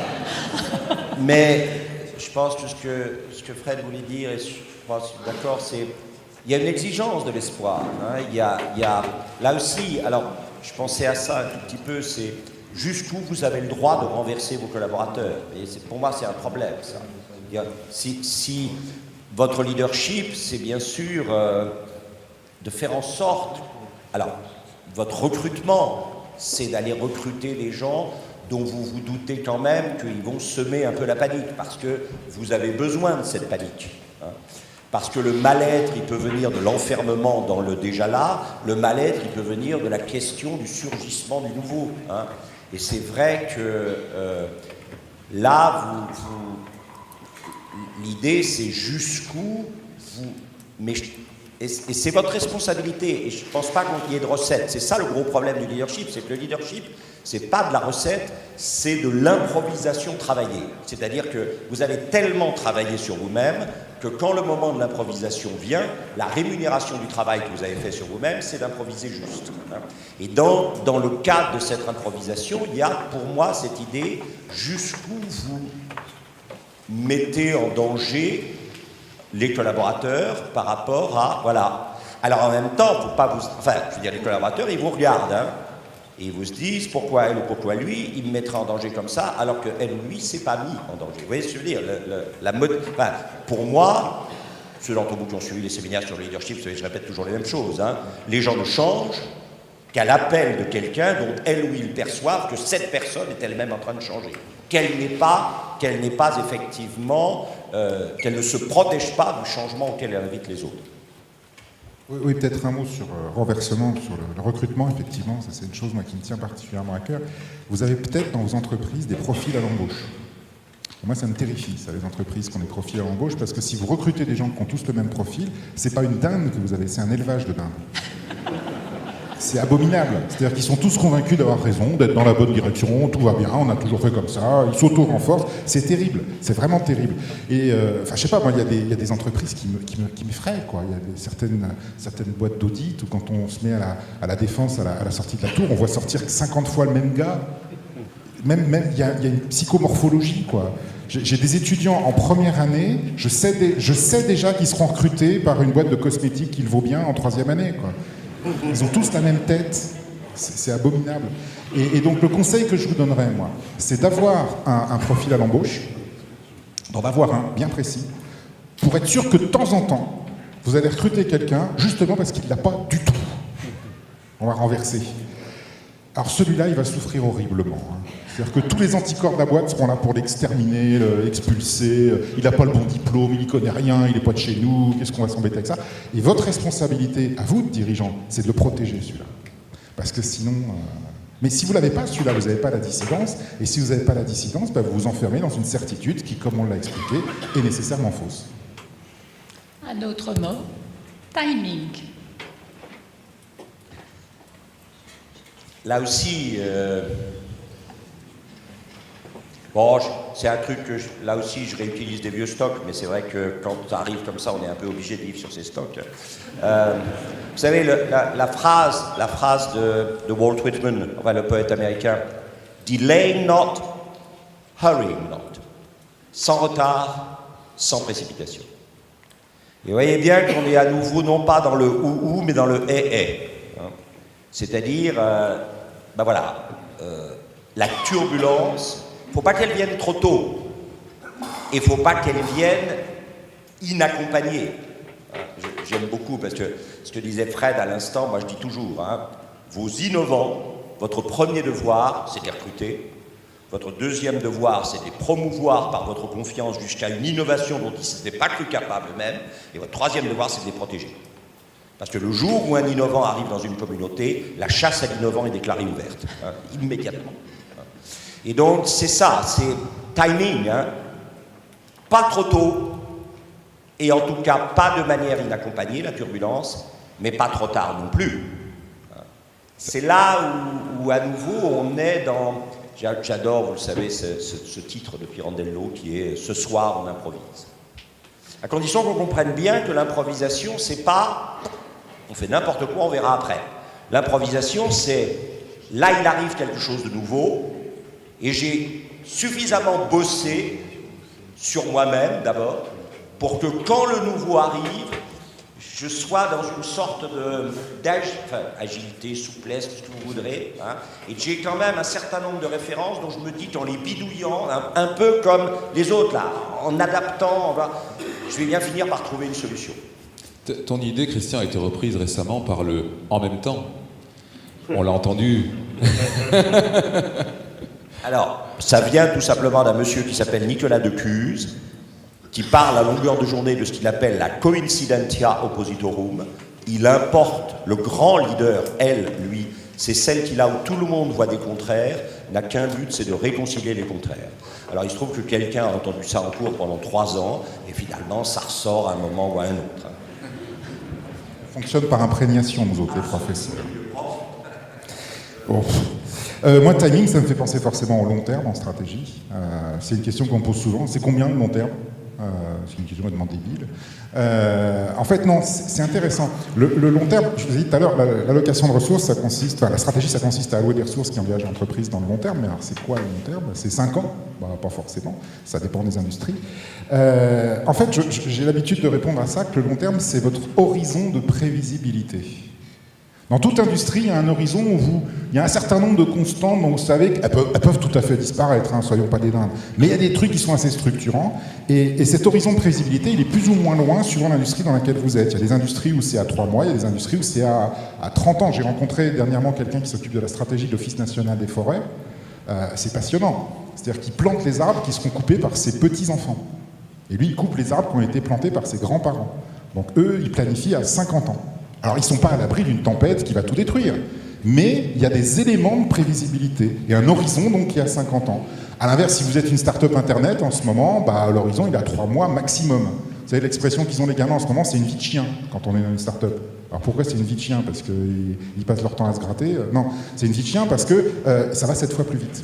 Mais je pense que ce que Fred voulait dire, et je suis d'accord, c'est il y a une exigence de l'espoir. Hein. Il y a là aussi, alors je pensais à ça un tout petit peu, c'est jusqu'où vous avez le droit de renverser vos collaborateurs. Et pour moi, c'est un problème, ça. Si votre leadership, c'est bien sûr de faire en sorte... Alors, votre recrutement, c'est d'aller recruter des gens dont vous vous doutez quand même qu'ils vont semer un peu la panique, parce que vous avez besoin de cette panique. Hein. Parce que le mal-être, il peut venir de l'enfermement dans le déjà là, le mal-être, il peut venir de la question du surgissement du nouveau. Hein. Et c'est vrai que Là, l'idée, c'est jusqu'où vous... Et c'est votre responsabilité, et je ne pense pas qu'il y ait de recette. C'est ça le gros problème du leadership, c'est que le leadership, c'est pas de la recette, c'est de l'improvisation travaillée. C'est-à-dire que vous avez tellement travaillé sur vous-même que quand le moment de l'improvisation vient, la rémunération du travail que vous avez fait sur vous-même, c'est d'improviser juste. Et dans le cadre de cette improvisation, il y a pour moi cette idée jusqu'où vous mettez en danger les collaborateurs par rapport à... Voilà. Alors en même temps, faut pas vous... Enfin, je veux dire, les collaborateurs, ils vous regardent, hein, et ils vous se disent, pourquoi elle ou pourquoi lui, il me mettrait en danger comme ça, alors que elle ou lui, c'est pas mis en danger. Vous voyez ce que je veux dire? Enfin, pour moi, ceux d'entre vous qui ont suivi les séminaires sur le leadership, je répète toujours les mêmes choses, hein, les gens ne changent qu'à l'appel de quelqu'un dont elle ou il perçoivent que cette personne est elle-même en train de changer. Qu'elle n'est pas effectivement, qu'elle ne se protège pas du changement auquel elle invite les autres. Oui, peut-être un mot sur renversement, sur le recrutement, effectivement, ça c'est une chose moi, qui me tient particulièrement à cœur. Vous avez peut-être dans vos entreprises des profils à l'embauche. Moi, ça me terrifie, ça, les entreprises qui ont des profils à l'embauche, parce que si vous recrutez des gens qui ont tous le même profil, c'est pas une dinde que vous avez, c'est un élevage de dindes. C'est abominable. C'est-à-dire qu'ils sont tous convaincus d'avoir raison, d'être dans la bonne direction, tout va bien, on a toujours fait comme ça, ils s'auto-renforcent. C'est terrible, c'est vraiment terrible. Et, je sais pas, moi, il y a des entreprises qui m'effraient, quoi. Il y a certaines boîtes d'audit où quand on se met à la défense, à la sortie de la tour, on voit sortir 50 fois le même gars. Même il y a une psychomorphologie, quoi. J'ai des étudiants en première année, je sais déjà qu'ils seront recrutés par une boîte de cosmétiques qu'il vaut bien en troisième année, quoi. Ils ont tous la même tête, c'est abominable. Et donc le conseil que je vous donnerais, moi, c'est d'avoir un profil à l'embauche, d'en avoir un bien précis, pour être sûr que de temps en temps, vous allez recruter quelqu'un justement parce qu'il ne l'a pas du tout. On va renverser. Alors celui-là, il va souffrir horriblement. C'est-à-dire que tous les anticorps de la boîte seront là pour l'exterminer, l'expulser. Il n'a pas le bon diplôme, il n'y connaît rien, il n'est pas de chez nous, qu'est-ce qu'on va s'embêter avec ça? Et votre responsabilité, à vous, dirigeants, c'est de le protéger, celui-là. Parce que sinon... Mais si vous ne l'avez pas, celui-là, vous n'avez pas la dissidence. Et si vous n'avez pas la dissidence, vous vous enfermez dans une certitude qui, comme on l'a expliqué, est nécessairement fausse. Un autre mot, timing. Là aussi... Bon, c'est un truc que, là aussi, je réutilise des vieux stocks, mais c'est vrai que quand ça arrive comme ça, on est un peu obligé de vivre sur ces stocks. Vous savez, la phrase de Walt Whitman, enfin, le poète américain, « Delay not, hurrying not ». Sans retard, sans précipitation. Et vous voyez bien qu'on est à nouveau, non pas dans le « ou », mais dans le « et ». C'est-à-dire, la turbulence... Il ne faut pas qu'elle vienne trop tôt. Et il ne faut pas qu'elle vienne inaccompagnée. J'aime beaucoup parce que ce que disait Fred à l'instant, moi je dis toujours, vos innovants, votre premier devoir, c'est de les recruter. Votre deuxième devoir, c'est de les promouvoir par votre confiance jusqu'à une innovation dont ils ne s'étaient pas cru capables eux-mêmes. Et votre troisième devoir, c'est de les protéger. Parce que le jour où un innovant arrive dans une communauté, la chasse à l'innovant est déclarée ouverte, immédiatement. Et donc, c'est ça, c'est timing, pas trop tôt, et en tout cas, pas de manière inaccompagnée, la turbulence, mais pas trop tard non plus. C'est là où à nouveau, on est dans... J'adore, vous le savez, ce titre de Pirandello qui est « Ce soir, on improvise ». À condition qu'on comprenne bien que l'improvisation, c'est pas... On fait n'importe quoi, on verra après. L'improvisation, c'est... Là, il arrive quelque chose de nouveau... Et j'ai suffisamment bossé sur moi-même d'abord pour que quand le nouveau arrive, je sois dans une sorte d'agilité, souplesse, ce que vous voudrez, et que j'ai quand même un certain nombre de références dont je me dis qu'en les bidouillant, un peu comme les autres là, en adaptant, je vais bien finir par trouver une solution. Ton idée, Christian, a été reprise récemment par le « en même temps ». On l'a entendu. Alors, ça vient tout simplement d'un monsieur qui s'appelle Nicolas Decuse, qui parle à longueur de journée de ce qu'il appelle la coincidentia oppositorum. Il importe le grand leader, lui, C'est celle qui, là où tout le monde voit des contraires, n'a qu'un but, c'est de réconcilier les contraires. Alors il se trouve que quelqu'un a entendu ça en cours pendant 3 ans, et finalement ça ressort à un moment ou à un autre. On fonctionne par imprégnation, nous autres, les professeurs. Bon. Moi, timing, ça me fait penser forcément au long terme en stratégie. C'est une question qu'on me pose souvent. C'est combien le long terme C'est une question vraiment débile. En fait, non, c'est intéressant. Le long terme, je vous ai dit tout à l'heure, l'allocation de ressources, ça consiste, enfin, la stratégie, ça consiste à allouer des ressources qui engagent l'entreprise dans le long terme. Mais alors, c'est quoi le long terme? C'est 5 ans? Bah, pas forcément. Ça dépend des industries. En fait, j'ai l'habitude de répondre à ça que le long terme, c'est votre horizon de prévisibilité. Dans toute industrie, il y a un horizon où il y a un certain nombre de constantes dont vous savez qu'elles peuvent tout à fait disparaître, hein, soyons pas des dindes. Mais il y a des trucs qui sont assez structurants. Et cet horizon de prévisibilité, il est plus ou moins loin suivant l'industrie dans laquelle vous êtes. Il y a des industries où c'est à 3 mois, il y a des industries où c'est à 30 ans. J'ai rencontré dernièrement quelqu'un qui s'occupe de la stratégie de l'Office national des forêts. C'est passionnant. C'est-à-dire qu'il plante les arbres qui seront coupés par ses petits-enfants. Et lui, il coupe les arbres qui ont été plantés par ses grands-parents. Donc eux, ils planifient à 50 ans. Alors, ils ne sont pas à l'abri d'une tempête qui va tout détruire. Mais il y a des éléments de prévisibilité. Et un horizon, donc, qui a 50 ans. À l'inverse, si vous êtes une start-up Internet, en ce moment, bah, l'horizon, il est à 3 mois maximum. Vous savez, l'expression qu'ils ont les gamins en ce moment, c'est une vie de chien, quand on est dans une start-up. Alors, pourquoi c'est une vie de chien? Parce qu'ils passent leur temps à se gratter? Non, c'est une vie de chien parce que ça va 7 fois plus vite.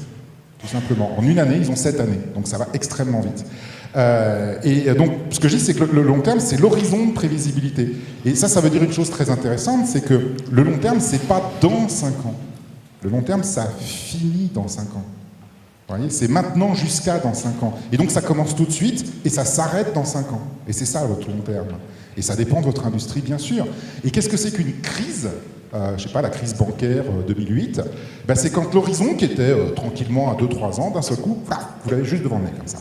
Tout simplement. En une année, ils ont 7 années. Donc, ça va extrêmement vite. Et donc, ce que je dis, c'est que le long terme, c'est l'horizon de prévisibilité. Et ça veut dire une chose très intéressante, c'est que le long terme, c'est pas dans 5 ans. Le long terme, ça finit dans 5 ans. Vous voyez, c'est maintenant jusqu'à dans 5 ans. Et donc, ça commence tout de suite et ça s'arrête dans 5 ans. Et c'est ça, votre long terme. Et ça dépend de votre industrie, bien sûr. Et qu'est-ce que c'est qu'une crise? Je sais pas, la crise bancaire 2008, ben, c'est quand l'horizon, qui était tranquillement à 2-3 ans, d'un seul coup, vous l'avez juste devant le nez, comme ça.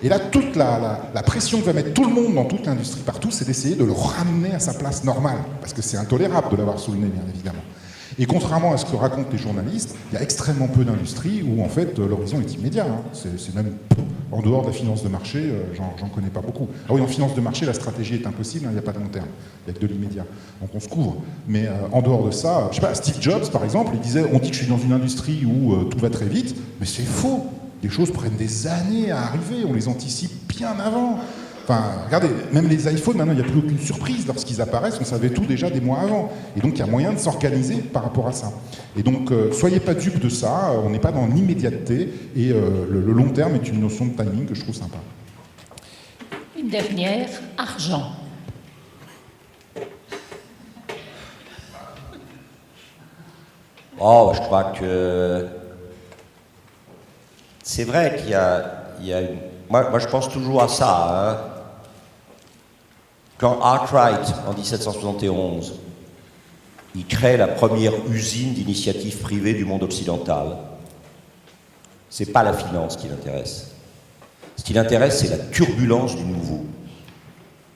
Et là, toute la pression que va mettre tout le monde dans toute l'industrie partout, c'est d'essayer de le ramener à sa place normale. Parce que c'est intolérable de l'avoir sous le nez, bien évidemment. Et contrairement à ce que racontent les journalistes, il y a extrêmement peu d'industries où, en fait, l'horizon est immédiat. Hein. C'est même en dehors de la finance de marché, j'en connais pas beaucoup. Ah oui, en finance de marché, la stratégie est impossible, hein, il n'y a pas de long terme. Il n'y a que de l'immédiat. Donc on se couvre. Mais en dehors de ça, je sais pas, Steve Jobs, par exemple, il disait, on dit que je suis dans une industrie où tout va très vite, mais c'est faux. Les choses prennent des années à arriver, on les anticipe bien avant. Enfin, regardez, même les iPhones, maintenant, il n'y a plus aucune surprise lorsqu'ils apparaissent, on savait tout déjà des mois avant. Et donc, il y a moyen de s'organiser par rapport à ça. Et donc, soyez pas dupes de ça, on n'est pas dans l'immédiateté, et le long terme est une notion de timing que je trouve sympa. Une dernière, argent. Oh, je crois que... C'est vrai qu'il y a une... Moi, je pense toujours à ça. Hein. Quand Arkwright, en 1771, il crée la première usine d'initiative privée du monde occidental, c'est pas la finance qui l'intéresse. Ce qui l'intéresse, c'est la turbulence du nouveau.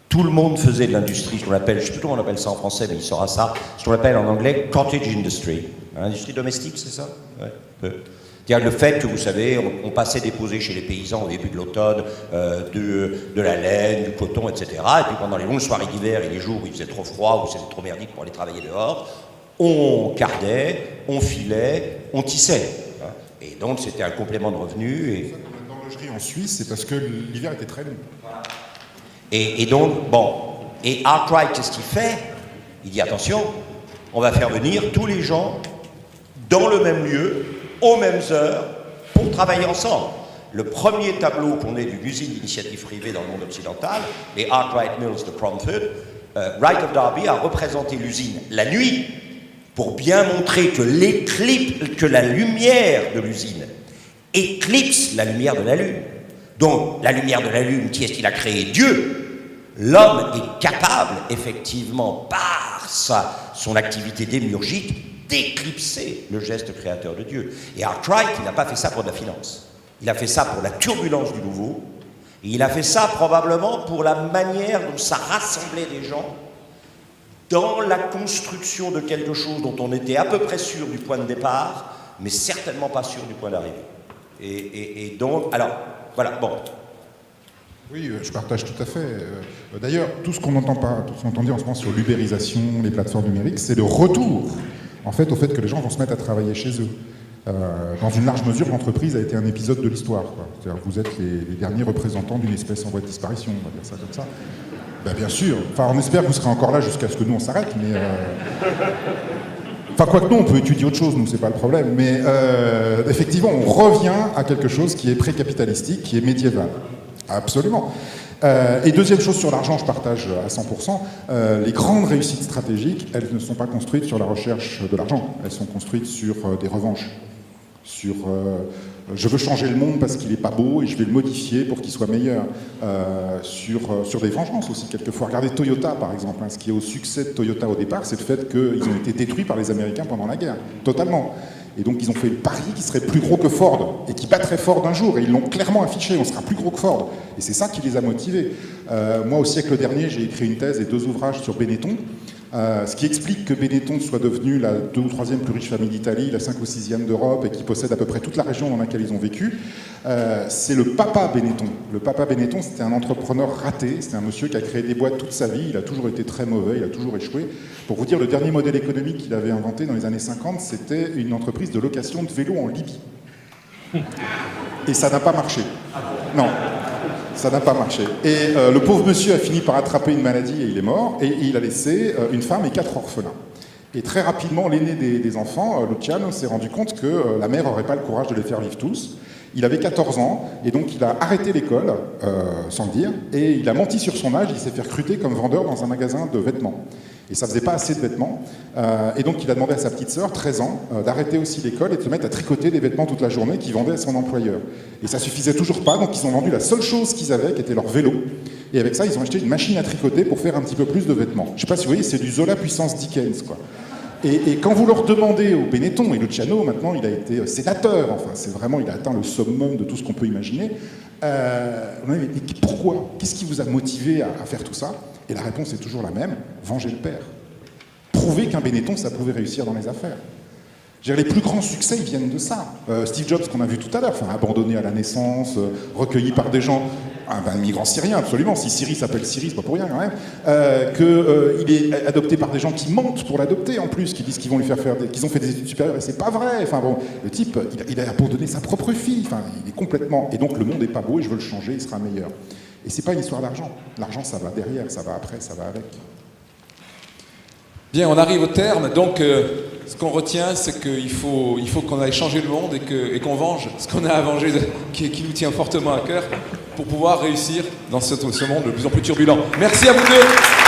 Tout le monde faisait de l'industrie, ce qu'on appelle, je ne sais plus comment on appelle ça en français, mais il saura ça, ce qu'on appelle en anglais cottage industry. Industrie domestique, c'est ça? Ouais, peu. C'est-à-dire le fait que, vous savez, on passait déposer chez les paysans au début de l'automne de la laine, du coton, etc. Et puis pendant les longues soirées d'hiver et les jours où il faisait trop froid, où c'était trop merdique pour aller travailler dehors, on cardait, on filait, on tissait. Et donc c'était un complément de revenu. Et... Dans l'horlogerie en Suisse, c'est parce que l'hiver était très long. Et donc, bon, et Arkwright, qu'est-ce qu'il fait? Il dit, attention, on va faire venir tous les gens dans le même lieu, aux mêmes heures, pour travailler ensemble. Le premier tableau qu'on ait d'une usine d'initiative privée dans le monde occidental, les Arkwright Mills de Cromford, Wright of Derby a représenté l'usine la nuit pour bien montrer que la lumière de l'usine éclipse la lumière de la Lune. Donc, la lumière de la Lune, qui est-ce qu'il a créé? Dieu. L'homme est capable, effectivement, par son activité démiurgique, d'éclipser le geste créateur de Dieu. Et Arkwright, il n'a pas fait ça pour de la finance. Il a fait ça pour la turbulence du nouveau. Et il a fait ça probablement pour la manière dont ça rassemblait des gens dans la construction de quelque chose dont on était à peu près sûr du point de départ, mais certainement pas sûr du point d'arrivée. Et donc, alors, voilà, bon. Oui, je partage tout à fait. D'ailleurs, tout ce qu'on entend dit en ce moment sur l'ubérisation, les plateformes numériques, c'est le retour en fait, au fait que les gens vont se mettre à travailler chez eux. Dans une large mesure, l'entreprise a été un épisode de l'histoire. C'est-à-dire que vous êtes les derniers représentants d'une espèce en voie de disparition, on va dire ça comme ça. Ben, bien sûr. Enfin, on espère que vous serez encore là jusqu'à ce que nous on s'arrête, mais... Enfin, quoique non, on peut étudier autre chose, nous, c'est pas le problème. Mais effectivement, on revient à quelque chose qui est pré-capitalistique, qui est médiéval. Absolument. Et deuxième chose sur l'argent, je partage à 100%, les grandes réussites stratégiques, elles ne sont pas construites sur la recherche de l'argent, elles sont construites sur des revanches, sur je veux changer le monde parce qu'il n'est pas beau et je vais le modifier pour qu'il soit meilleur, sur des vengeances aussi quelquefois. Regardez Toyota par exemple, hein, ce qui est au succès de Toyota au départ, c'est le fait qu'ils ont été détruits par les Américains pendant la guerre, totalement. Et donc ils ont fait le pari qu'ils seraient plus gros que Ford, et qui battrait Ford un jour, et ils l'ont clairement affiché, on sera plus gros que Ford. Et c'est ça qui les a motivés. Moi, au siècle dernier, j'ai écrit une thèse et 2 ouvrages sur Benetton, ce qui explique que Benetton soit devenu la 2e ou 3e plus riche famille d'Italie, la 5e ou 6e d'Europe, et qui possède à peu près toute la région dans laquelle ils ont vécu. C'est le papa Benetton. Le papa Benetton, c'était un entrepreneur raté, c'était un monsieur qui a créé des boîtes toute sa vie, il a toujours été très mauvais, il a toujours échoué. Pour vous dire, le dernier modèle économique qu'il avait inventé dans les années 50, c'était une entreprise de location de vélos en Libye. Et ça n'a pas marché. Non, ça n'a pas marché. Et le pauvre monsieur a fini par attraper une maladie et il est mort, et il a laissé une femme et 4 orphelins. Et très rapidement, l'aîné des enfants, Luciano, s'est rendu compte que la mère n'aurait pas le courage de les faire vivre tous. Il avait 14 ans, et donc il a arrêté l'école, sans le dire, et il a menti sur son âge, il s'est fait recruter comme vendeur dans un magasin de vêtements. Et ça faisait pas assez de vêtements, et donc il a demandé à sa petite sœur, 13 ans, d'arrêter aussi l'école et de se mettre à tricoter des vêtements toute la journée qu'il vendait à son employeur. Et ça suffisait toujours pas, donc ils ont vendu la seule chose qu'ils avaient, qui était leur vélo. Et avec ça, ils ont acheté une machine à tricoter pour faire un petit peu plus de vêtements. Je sais pas si vous voyez, c'est du Zola puissance Dickens, quoi. Et quand vous leur demandez au Benetton, et Luciano, maintenant, il a été sénateur, enfin, c'est vraiment, il a atteint le summum de tout ce qu'on peut imaginer. Mais pourquoi? Qu'est-ce qui vous a motivé à faire tout ça? Et la réponse est toujours la même, venger le père. Prouver qu'un Benetton, ça pouvait réussir dans les affaires. Je veux dire, les plus grands succès, ils viennent de ça. Steve Jobs, qu'on a vu tout à l'heure, enfin, abandonné à la naissance, recueilli par des gens, un migrant syrien, absolument. Si Syrie s'appelle Syrie, c'est pas pour rien quand même. Qu'il est adopté par des gens qui mentent pour l'adopter en plus, qui disent qu'ils vont lui faire qu'ils ont fait des études supérieures et c'est pas vrai. Enfin bon, le type, il a abandonné sa propre fille. Enfin, il est complètement. Et donc le monde est pas beau et je veux le changer, il sera meilleur. Et c'est pas une histoire d'argent. L'argent, ça va derrière, ça va après, ça va avec. Bien, on arrive au terme, donc ce qu'on retient, c'est qu'il faut qu'on aille changer le monde et qu'on venge ce qu'on a à venger, qui nous tient fortement à cœur, pour pouvoir réussir dans ce monde de plus en plus turbulent. Merci à vous deux.